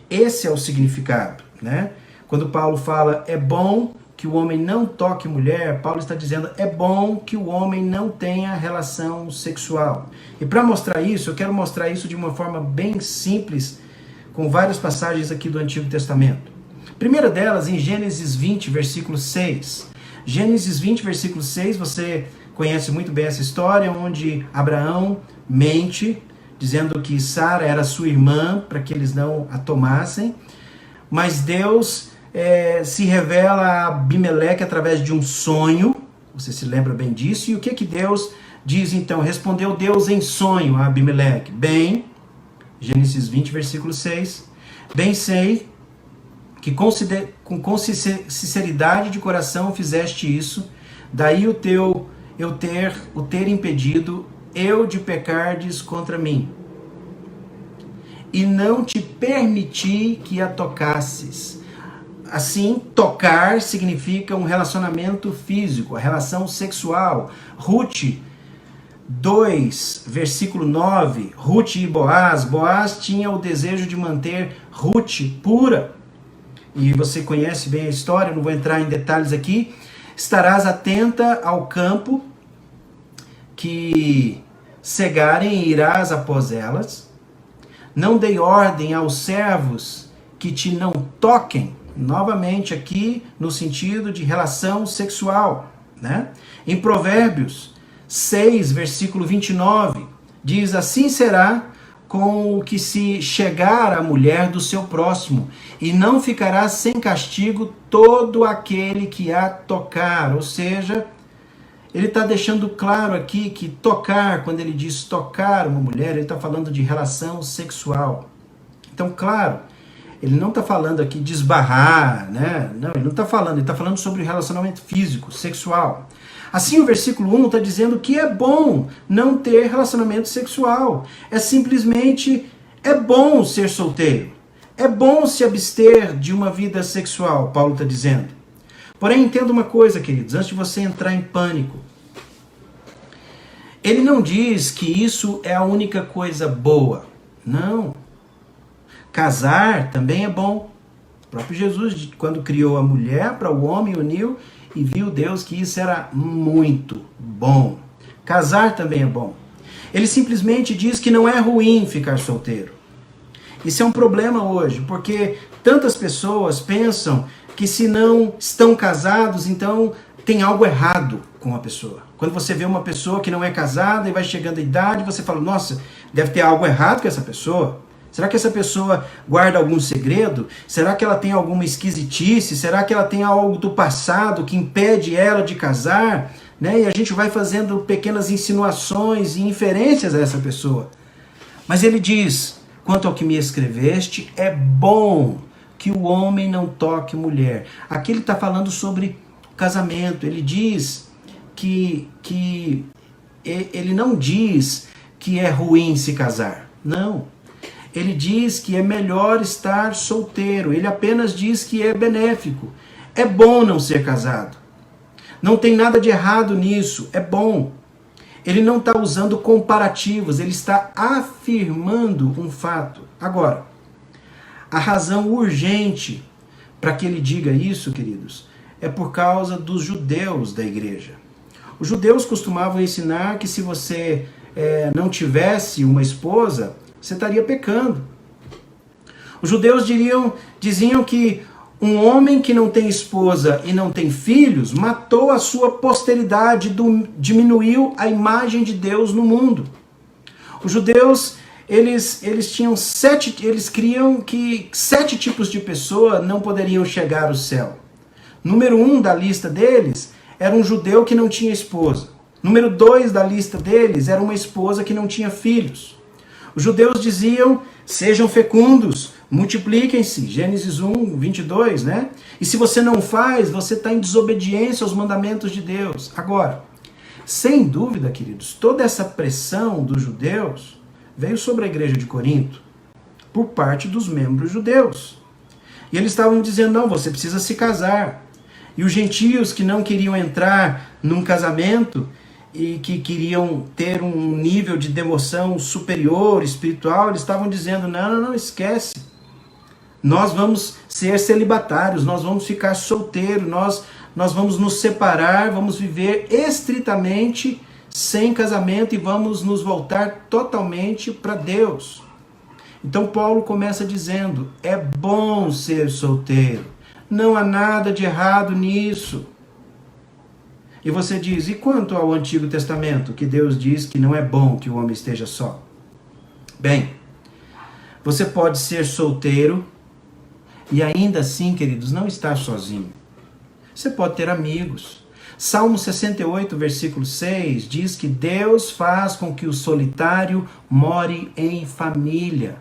Esse é o significado, né? Quando Paulo fala é bom que o homem não toque mulher, Paulo está dizendo é bom que o homem não tenha relação sexual. E para mostrar isso, eu quero mostrar isso de uma forma bem simples, com várias passagens aqui do Antigo Testamento. A primeira delas em Gênesis 20, versículo 6. Gênesis 20, versículo 6, você conhece muito bem essa história, onde Abraão mente, dizendo que Sara era sua irmã, para que eles não a tomassem, mas Deus se revela a Abimeleque através de um sonho, você se lembra bem disso, e o que Deus diz então? Respondeu Deus em sonho a Abimeleque, bem, Gênesis 20, versículo 6, bem sei que com sinceridade de coração fizeste isso, daí o ter impedido eu de pecardes contra mim, e não te permiti que a tocasses. Assim, tocar significa um relacionamento físico, a relação sexual. Ruth 2, versículo 9, Ruth e Boaz. Boaz tinha o desejo de manter Ruth pura. E você conhece bem a história, não vou entrar em detalhes aqui. Estarás atenta ao campo que cegarem e irás após elas. Não dei ordem aos servos que te não toquem. Novamente aqui no sentido de relação sexual, né? Em Provérbios 6, versículo 29, diz, assim será com o que se chegar à mulher do seu próximo, e não ficará sem castigo todo aquele que a tocar. Ou seja, ele está deixando claro aqui que tocar, quando ele diz tocar uma mulher, ele está falando de relação sexual. Então, claro, ele não está falando aqui de esbarrar, né? Não, ele não está falando, ele está falando sobre relacionamento físico, sexual. Assim, o versículo 1 está dizendo que é bom não ter relacionamento sexual. É simplesmente, é bom ser solteiro. É bom se abster de uma vida sexual, Paulo está dizendo. Porém, entenda uma coisa, queridos, antes de você entrar em pânico. Ele não diz que isso é a única coisa boa. Não. Casar também é bom. O próprio Jesus, quando criou a mulher para o homem, uniu e viu Deus que isso era muito bom. Casar também é bom. Ele simplesmente diz que não é ruim ficar solteiro. Isso é um problema hoje, porque tantas pessoas pensam que se não estão casados, então tem algo errado com a pessoa. Quando você vê uma pessoa que não é casada e vai chegando à idade, você fala, nossa, deve ter algo errado com essa pessoa. Será que essa pessoa guarda algum segredo? Será que ela tem alguma esquisitice? Será que ela tem algo do passado que impede ela de casar? Né? E a gente vai fazendo pequenas insinuações e inferências a essa pessoa. Mas ele diz, quanto ao que me escreveste, é bom que o homem não toque mulher. Aqui ele está falando sobre casamento. Ele diz que ele não diz que é ruim se casar. Não. Ele diz que é melhor estar solteiro. Ele apenas diz que é benéfico. É bom não ser casado. Não tem nada de errado nisso. É bom. Ele não está usando comparativos. Ele está afirmando um fato. Agora, A razão urgente para que ele diga isso, queridos, é por causa dos judeus da igreja. Os judeus costumavam ensinar que se você não tivesse uma esposa, você estaria pecando. Os judeus diziam que um homem que não tem esposa e não tem filhos matou a sua posteridade, diminuiu a imagem de Deus no mundo. Os judeus, eles criam que 7 tipos de pessoa não poderiam chegar ao céu. Número 1 da lista deles era um judeu que não tinha esposa. Número 2 da lista deles era uma esposa que não tinha filhos. Os judeus diziam, sejam fecundos, multipliquem-se, Gênesis 1, 22, né? E se você não faz, você está em desobediência aos mandamentos de Deus. Agora, sem dúvida, queridos, toda essa pressão dos judeus veio sobre a igreja de Corinto, por parte dos membros judeus. E eles estavam dizendo, não, você precisa se casar. E os gentios que não queriam entrar num casamento e que queriam ter um nível de devoção superior, espiritual, eles estavam dizendo, não, esquece. Nós vamos ser celibatários, nós vamos ficar solteiros, nós vamos nos separar, vamos viver estritamente sem casamento e vamos nos voltar totalmente para Deus. Então Paulo começa dizendo, é bom ser solteiro, não há nada de errado nisso. E você diz, e quanto ao Antigo Testamento, que Deus diz que não é bom que o homem esteja só? Bem, você pode ser solteiro e ainda assim, queridos, não estar sozinho. Você pode ter amigos. Salmo 68, versículo 6, diz que Deus faz com que o solitário more em família.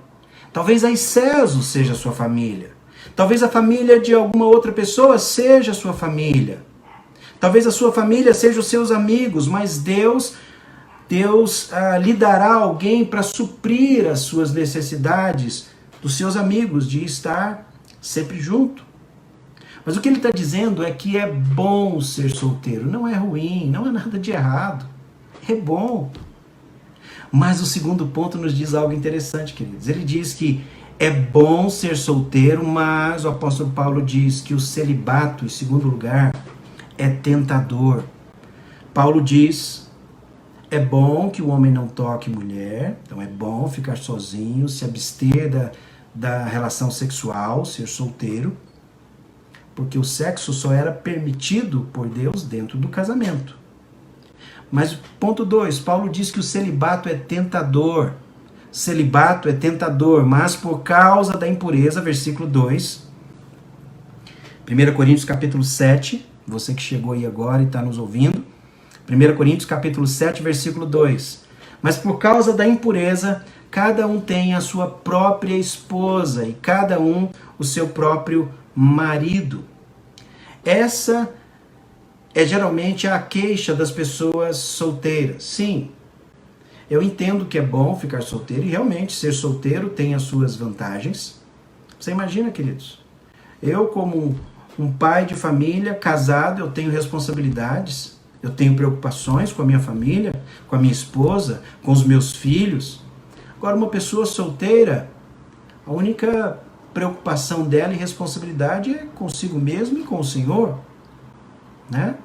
Talvez a Ceso seja a sua família. Talvez a família de alguma outra pessoa seja a sua família. Talvez a sua família seja os seus amigos, mas Deus lhe dará alguém para suprir as suas necessidades dos seus amigos, de estar sempre junto. Mas o que ele está dizendo é que é bom ser solteiro, não é ruim, não é nada de errado, é bom. Mas o segundo ponto nos diz algo interessante, queridos. Ele diz que é bom ser solteiro, mas o apóstolo Paulo diz que o celibato, em segundo lugar, é tentador. Paulo diz, é bom que o homem não toque mulher, então é bom ficar sozinho, se abster da relação sexual, ser solteiro, porque o sexo só era permitido por Deus dentro do casamento. Mas ponto 2, Paulo diz que o celibato é tentador. Celibato é tentador, mas por causa da impureza, versículo 2, 1 Coríntios capítulo 7, você que chegou aí agora e está nos ouvindo, 1 Coríntios capítulo 7, versículo 2, mas por causa da impureza, cada um tem a sua própria esposa e cada um o seu próprio marido. Essa é geralmente a queixa das pessoas solteiras. Sim, eu entendo que é bom ficar solteiro e realmente ser solteiro tem as suas vantagens. Você imagina, queridos? Eu, como um pai de família, casado, eu tenho responsabilidades, eu tenho preocupações com a minha família, com a minha esposa, com os meus filhos. Agora, uma pessoa solteira, a única preocupação dela e responsabilidade é consigo mesmo e com o Senhor, né?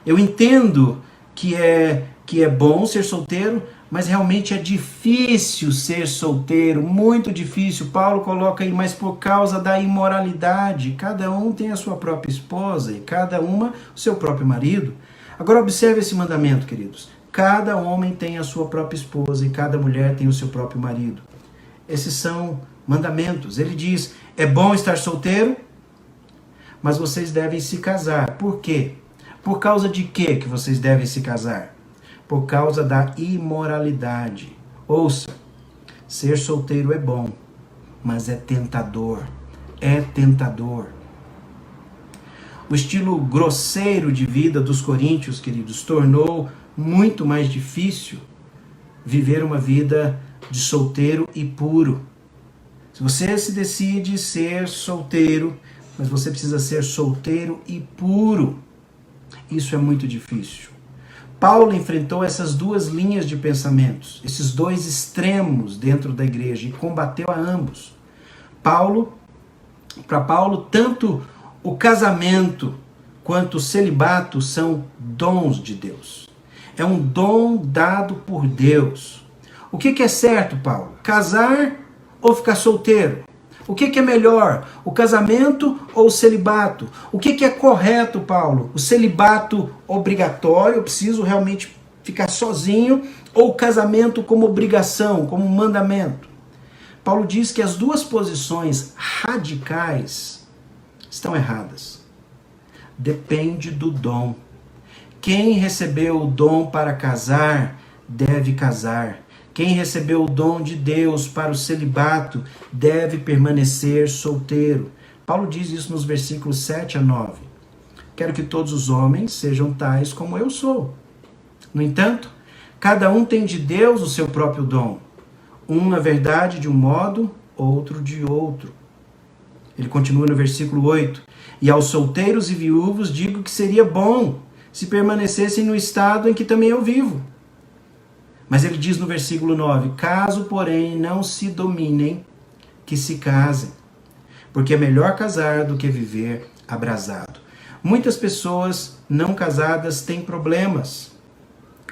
Eu entendo que é bom ser solteiro, mas realmente é difícil ser solteiro, muito difícil. Paulo coloca aí, mas por causa da imoralidade, cada um tem a sua própria esposa e cada uma o seu próprio marido. Agora observe esse mandamento, queridos. Cada homem tem a sua própria esposa e cada mulher tem o seu próprio marido. Esses são mandamentos. Ele diz, é bom estar solteiro, mas vocês devem se casar. Por quê? Por causa de quê que vocês devem se casar? Por causa da imoralidade. Ouça, ser solteiro é bom, mas é tentador. É tentador. O estilo grosseiro de vida dos coríntios, queridos, tornou muito mais difícil viver uma vida de solteiro e puro. Se você se decide ser solteiro, mas você precisa ser solteiro e puro, isso é muito difícil. Paulo enfrentou essas duas linhas de pensamentos, esses dois extremos dentro da igreja e combateu a ambos. para Paulo, tanto o casamento quanto o celibato são dons de Deus. É um dom dado por Deus. O que é certo, Paulo? Casar ou ficar solteiro? O que é melhor? O casamento ou o celibato? O que é correto, Paulo? O celibato obrigatório, eu preciso realmente ficar sozinho, ou o casamento como obrigação, como mandamento? Paulo diz que as duas posições radicais estão erradas. Depende do dom. Quem recebeu o dom para casar, deve casar. Quem recebeu o dom de Deus para o celibato, deve permanecer solteiro. Paulo diz isso nos versículos 7 a 9. Quero que todos os homens sejam tais como eu sou. No entanto, cada um tem de Deus o seu próprio dom. Um, na verdade, de um modo, outro de outro. Ele continua no versículo 8. E aos solteiros e viúvos digo que seria bom se permanecessem no estado em que também eu vivo. Mas ele diz no versículo 9, caso, porém, não se dominem, que se casem, porque é melhor casar do que viver abrasado. Muitas pessoas não casadas têm problemas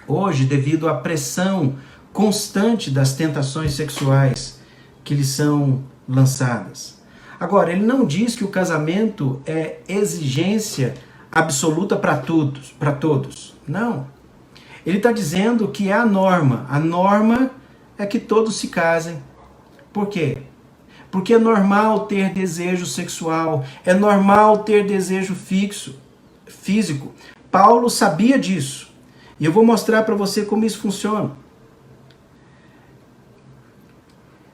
hoje devido à pressão constante das tentações sexuais que lhes são lançadas. Agora, ele não diz que o casamento é exigência absoluta para todos. Não. Ele está dizendo que é a norma. A norma é que todos se casem. Por quê? Porque é normal ter desejo sexual, é normal ter desejo físico. Paulo sabia disso. E eu vou mostrar para você como isso funciona.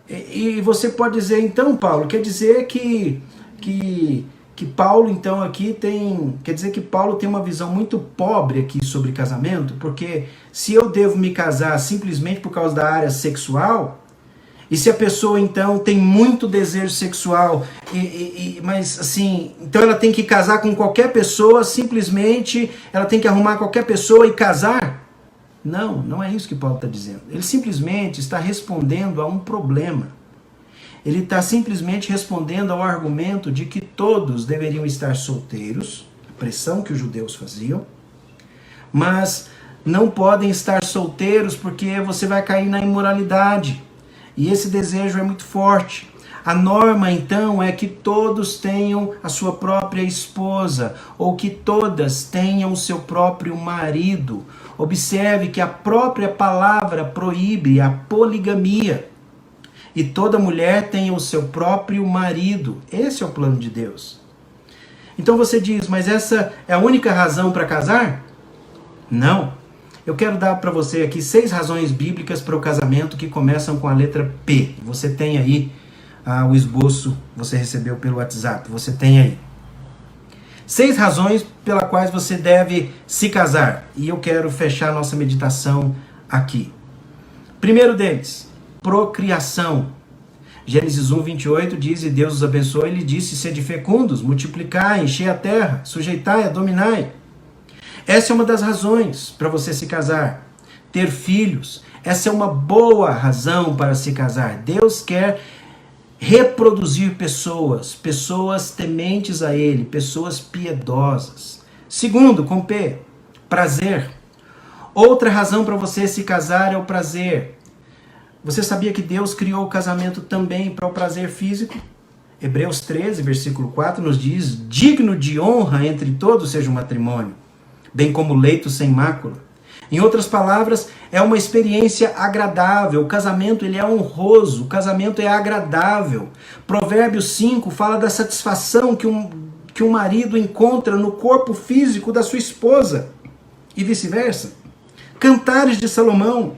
E você pode dizer, então, Paulo, quer dizer que Paulo, então, aqui quer dizer que Paulo tem uma visão muito pobre aqui sobre casamento, porque se eu devo me casar simplesmente por causa da área sexual, e se a pessoa, então, tem muito desejo sexual, mas, assim, então ela tem que casar com qualquer pessoa, simplesmente ela tem que arrumar qualquer pessoa e casar? Não, não é isso que Paulo está dizendo. Ele simplesmente está respondendo a um problema. Ele está simplesmente respondendo ao argumento de que todos deveriam estar solteiros, a pressão que os judeus faziam, mas não podem estar solteiros porque você vai cair na imoralidade. E esse desejo é muito forte. A norma, então, é que todos tenham a sua própria esposa, ou que todas tenham o seu próprio marido. Observe que a própria palavra proíbe a poligamia. E toda mulher tenha o seu próprio marido. Esse é o plano de Deus. Então você diz, mas essa é a única razão para casar? Não. Eu quero dar para você aqui 6 razões bíblicas para o casamento que começam com a letra P. Você tem aí o esboço, você recebeu pelo WhatsApp, você tem aí. 6 razões pelas quais você deve se casar. E eu quero fechar nossa meditação aqui. Primeiro deles, procriação. Gênesis 1, 28 diz, e Deus os abençoou, ele disse, sede fecundos, multiplicai, enchei a terra, sujeitai, dominai. Essa é uma das razões para você se casar. Ter filhos, essa é uma boa razão para se casar. Deus quer reproduzir pessoas tementes a Ele, pessoas piedosas. Segundo, com P, prazer. Outra razão para você se casar é o prazer. Você sabia que Deus criou o casamento também para o prazer físico? Hebreus 13, versículo 4 nos diz, digno de honra entre todos seja o matrimônio, bem como leito sem mácula. Em outras palavras, é uma experiência agradável. O casamento ele é honroso, o casamento é agradável. Provérbios 5 fala da satisfação que um marido encontra no corpo físico da sua esposa e vice-versa. Cantares de Salomão,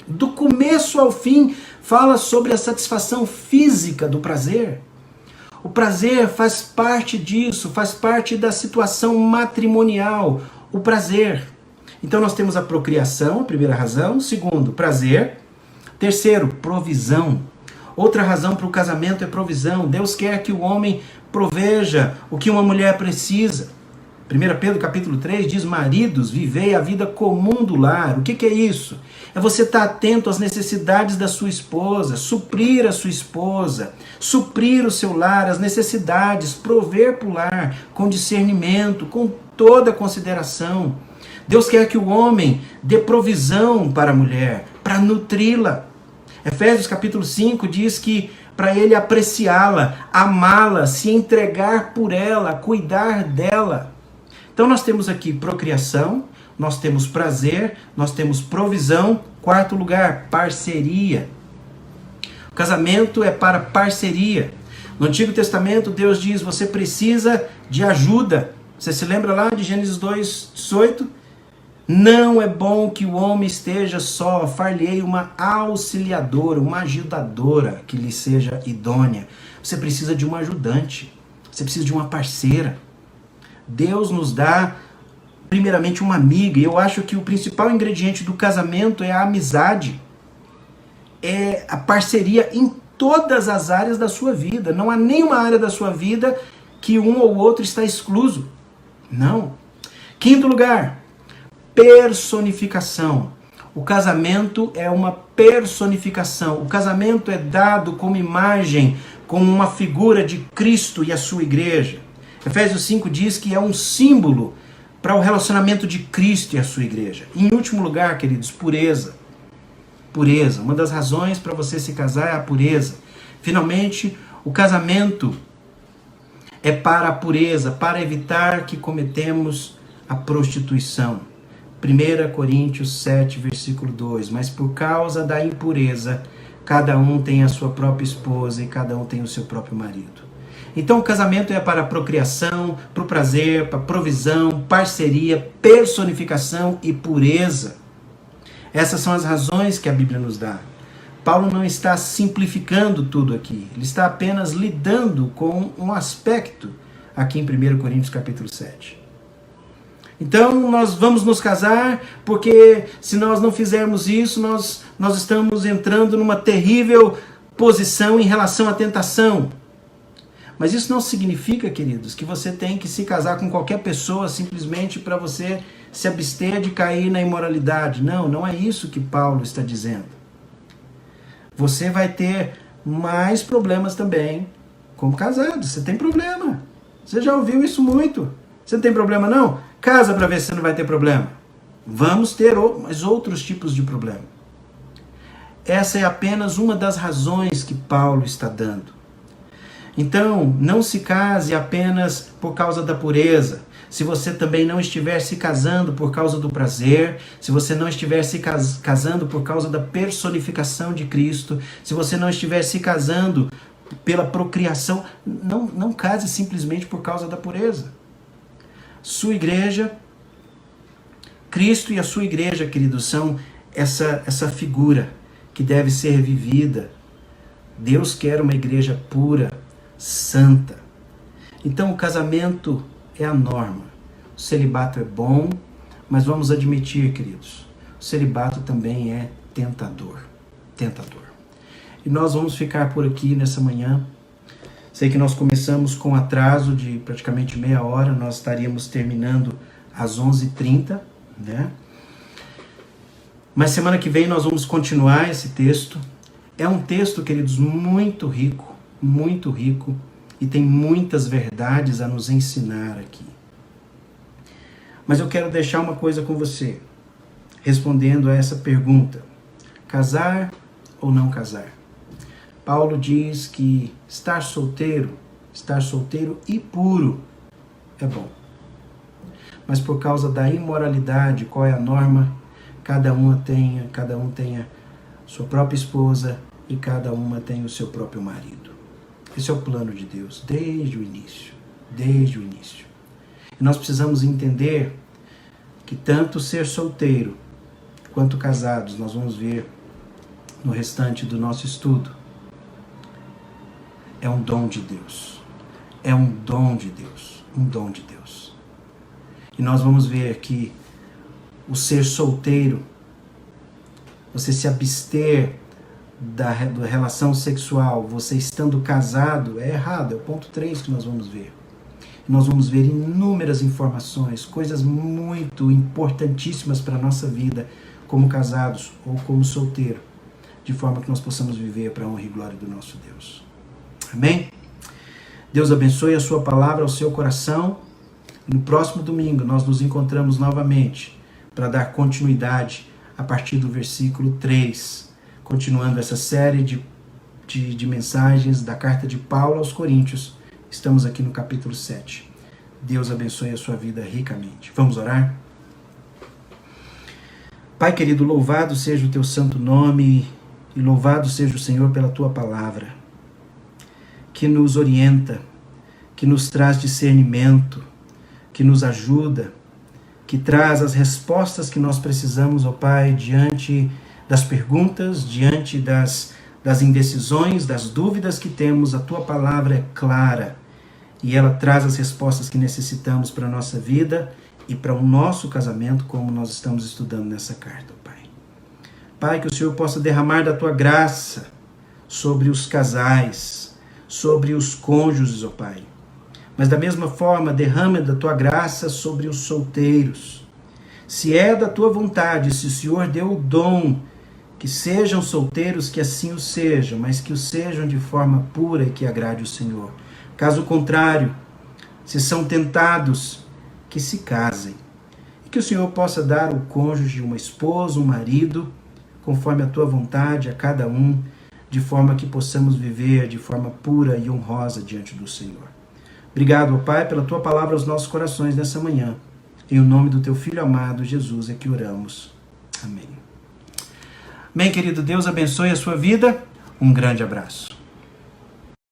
do começo ao fim, fala sobre a satisfação física do prazer. O prazer faz parte disso, faz parte da situação matrimonial, o prazer. Então nós temos a procriação, primeira razão. Segundo, prazer. Terceiro, provisão. Outra razão para o casamento é provisão. Deus quer que o homem proveja o que uma mulher precisa. 1 Pedro capítulo 3 diz: maridos, vivei a vida comum do lar. O que é isso? É você estar atento às necessidades da sua esposa, suprir a sua esposa, suprir o seu lar, as necessidades, prover para o lar com discernimento, com toda consideração. Deus quer que o homem dê provisão para a mulher, para nutri-la. Efésios capítulo 5 diz que para ele apreciá-la, amá-la, se entregar por ela, cuidar dela. Então nós temos aqui procriação, nós temos prazer, nós temos provisão. Quarto lugar, parceria. O casamento é para parceria. No Antigo Testamento, Deus diz: você precisa de ajuda. Você se lembra lá de Gênesis 2:18? Não é bom que o homem esteja só, far-lhe-ei uma auxiliadora, uma ajudadora que lhe seja idônea. Você precisa de um ajudante, você precisa de uma parceira. Deus nos dá, primeiramente, uma amiga, e eu acho que o principal ingrediente do casamento é a amizade, é a parceria em todas as áreas da sua vida. Não há nenhuma área da sua vida que um ou outro está excluso. Não. Quinto lugar, personificação. O casamento é uma personificação. O casamento é dado como imagem, como uma figura de Cristo e a sua igreja. Efésios 5 diz que é um símbolo para o relacionamento de Cristo e a sua igreja. Em último lugar, queridos, pureza. Pureza. Uma das razões para você se casar é a pureza. Finalmente, o casamento é para a pureza, para evitar que cometemos a prostituição. 1 Coríntios 7, versículo 2. Mas por causa da impureza, cada um tem a sua própria esposa e cada um tem o seu próprio marido. Então o casamento é para a procriação, para o prazer, para a provisão, parceria, personificação e pureza. Essas são as razões que a Bíblia nos dá. Paulo não está simplificando tudo aqui, ele está apenas lidando com um aspecto aqui em 1 Coríntios capítulo 7. Então nós vamos nos casar porque se nós não fizermos isso, nós estamos entrando numa terrível posição em relação à tentação. Mas isso não significa, queridos, que você tem que se casar com qualquer pessoa simplesmente para você se abster de cair na imoralidade. Não, não é isso que Paulo está dizendo. Você vai ter mais problemas também como casado. Você tem problema. Você já ouviu isso muito. Você não tem problema não? Casa para ver se você não vai ter problema. Vamos ter mas outros tipos de problema. Essa é apenas uma das razões que Paulo está dando. Então, não se case apenas por causa da pureza. Se você também não estiver se casando por causa do prazer, se você não estiver se casando por causa da personificação de Cristo, se você não estiver se casando pela procriação, não case simplesmente por causa da pureza. Sua igreja, Cristo e a sua igreja, queridos, são essa figura que deve ser vivida. Deus quer uma igreja pura, santa. Então o casamento é a norma. O celibato é bom, mas vamos admitir, queridos, o celibato também é tentador. Tentador. E nós vamos ficar por aqui nessa manhã. Sei que nós começamos com atraso de praticamente meia hora, nós estaríamos terminando às 11h30, né? Mas semana que vem nós vamos continuar esse texto. É um texto, queridos, muito rico e tem muitas verdades a nos ensinar aqui. Mas eu quero deixar uma coisa com você, respondendo a essa pergunta: casar ou não casar? Paulo diz que estar solteiro e puro é bom. Mas por causa da imoralidade, qual é a norma? Cada um tenha sua própria esposa e cada uma tem o seu próprio marido. Esse é o plano de Deus desde o início. E nós precisamos entender que tanto ser solteiro quanto casados, nós vamos ver no restante do nosso estudo, é um dom de Deus. É um dom de Deus. E nós vamos ver que o ser solteiro, você se abster da relação sexual, você estando casado, é errado. É o ponto 3 que nós vamos ver. nós vamos ver inúmeras informações, coisas muito importantíssimas para a nossa vida, como casados ou como solteiro, de forma que nós possamos viver para a honra e glória do nosso Deus. Amém? Deus abençoe a sua palavra ao seu coração. No próximo domingo nós nos encontramos novamente para dar continuidade a partir do versículo 3, continuando essa série de mensagens da carta de Paulo aos Coríntios. Estamos aqui no capítulo 7. Deus abençoe a sua vida ricamente. Vamos orar? Pai querido, louvado seja o teu santo nome e louvado seja o Senhor pela tua palavra, que nos orienta, que nos traz discernimento, que nos ajuda, que traz as respostas que nós precisamos, ó Pai, diante das perguntas, diante das indecisões, das dúvidas que temos. A tua palavra é clara e ela traz as respostas que necessitamos para a nossa vida e para o nosso casamento, como nós estamos estudando nessa carta, ó Pai. Pai, que o Senhor possa derramar da tua graça sobre os casais, sobre os cônjuges, ó Pai. Mas da mesma forma, derrama da tua graça sobre os solteiros. Se é da tua vontade, se o Senhor deu o dom, que sejam solteiros, que assim o sejam, mas que o sejam de forma pura e que agrade o Senhor. Caso contrário, se são tentados, que se casem. E que o Senhor possa dar ao cônjuge uma esposa, um marido, conforme a tua vontade a cada um, de forma que possamos viver de forma pura e honrosa diante do Senhor. Obrigado, ó Pai, pela tua palavra aos nossos corações nessa manhã. Em o nome do teu Filho amado, Jesus, é que oramos. Amém. Bem, querido, Deus abençoe a sua vida. Um grande abraço.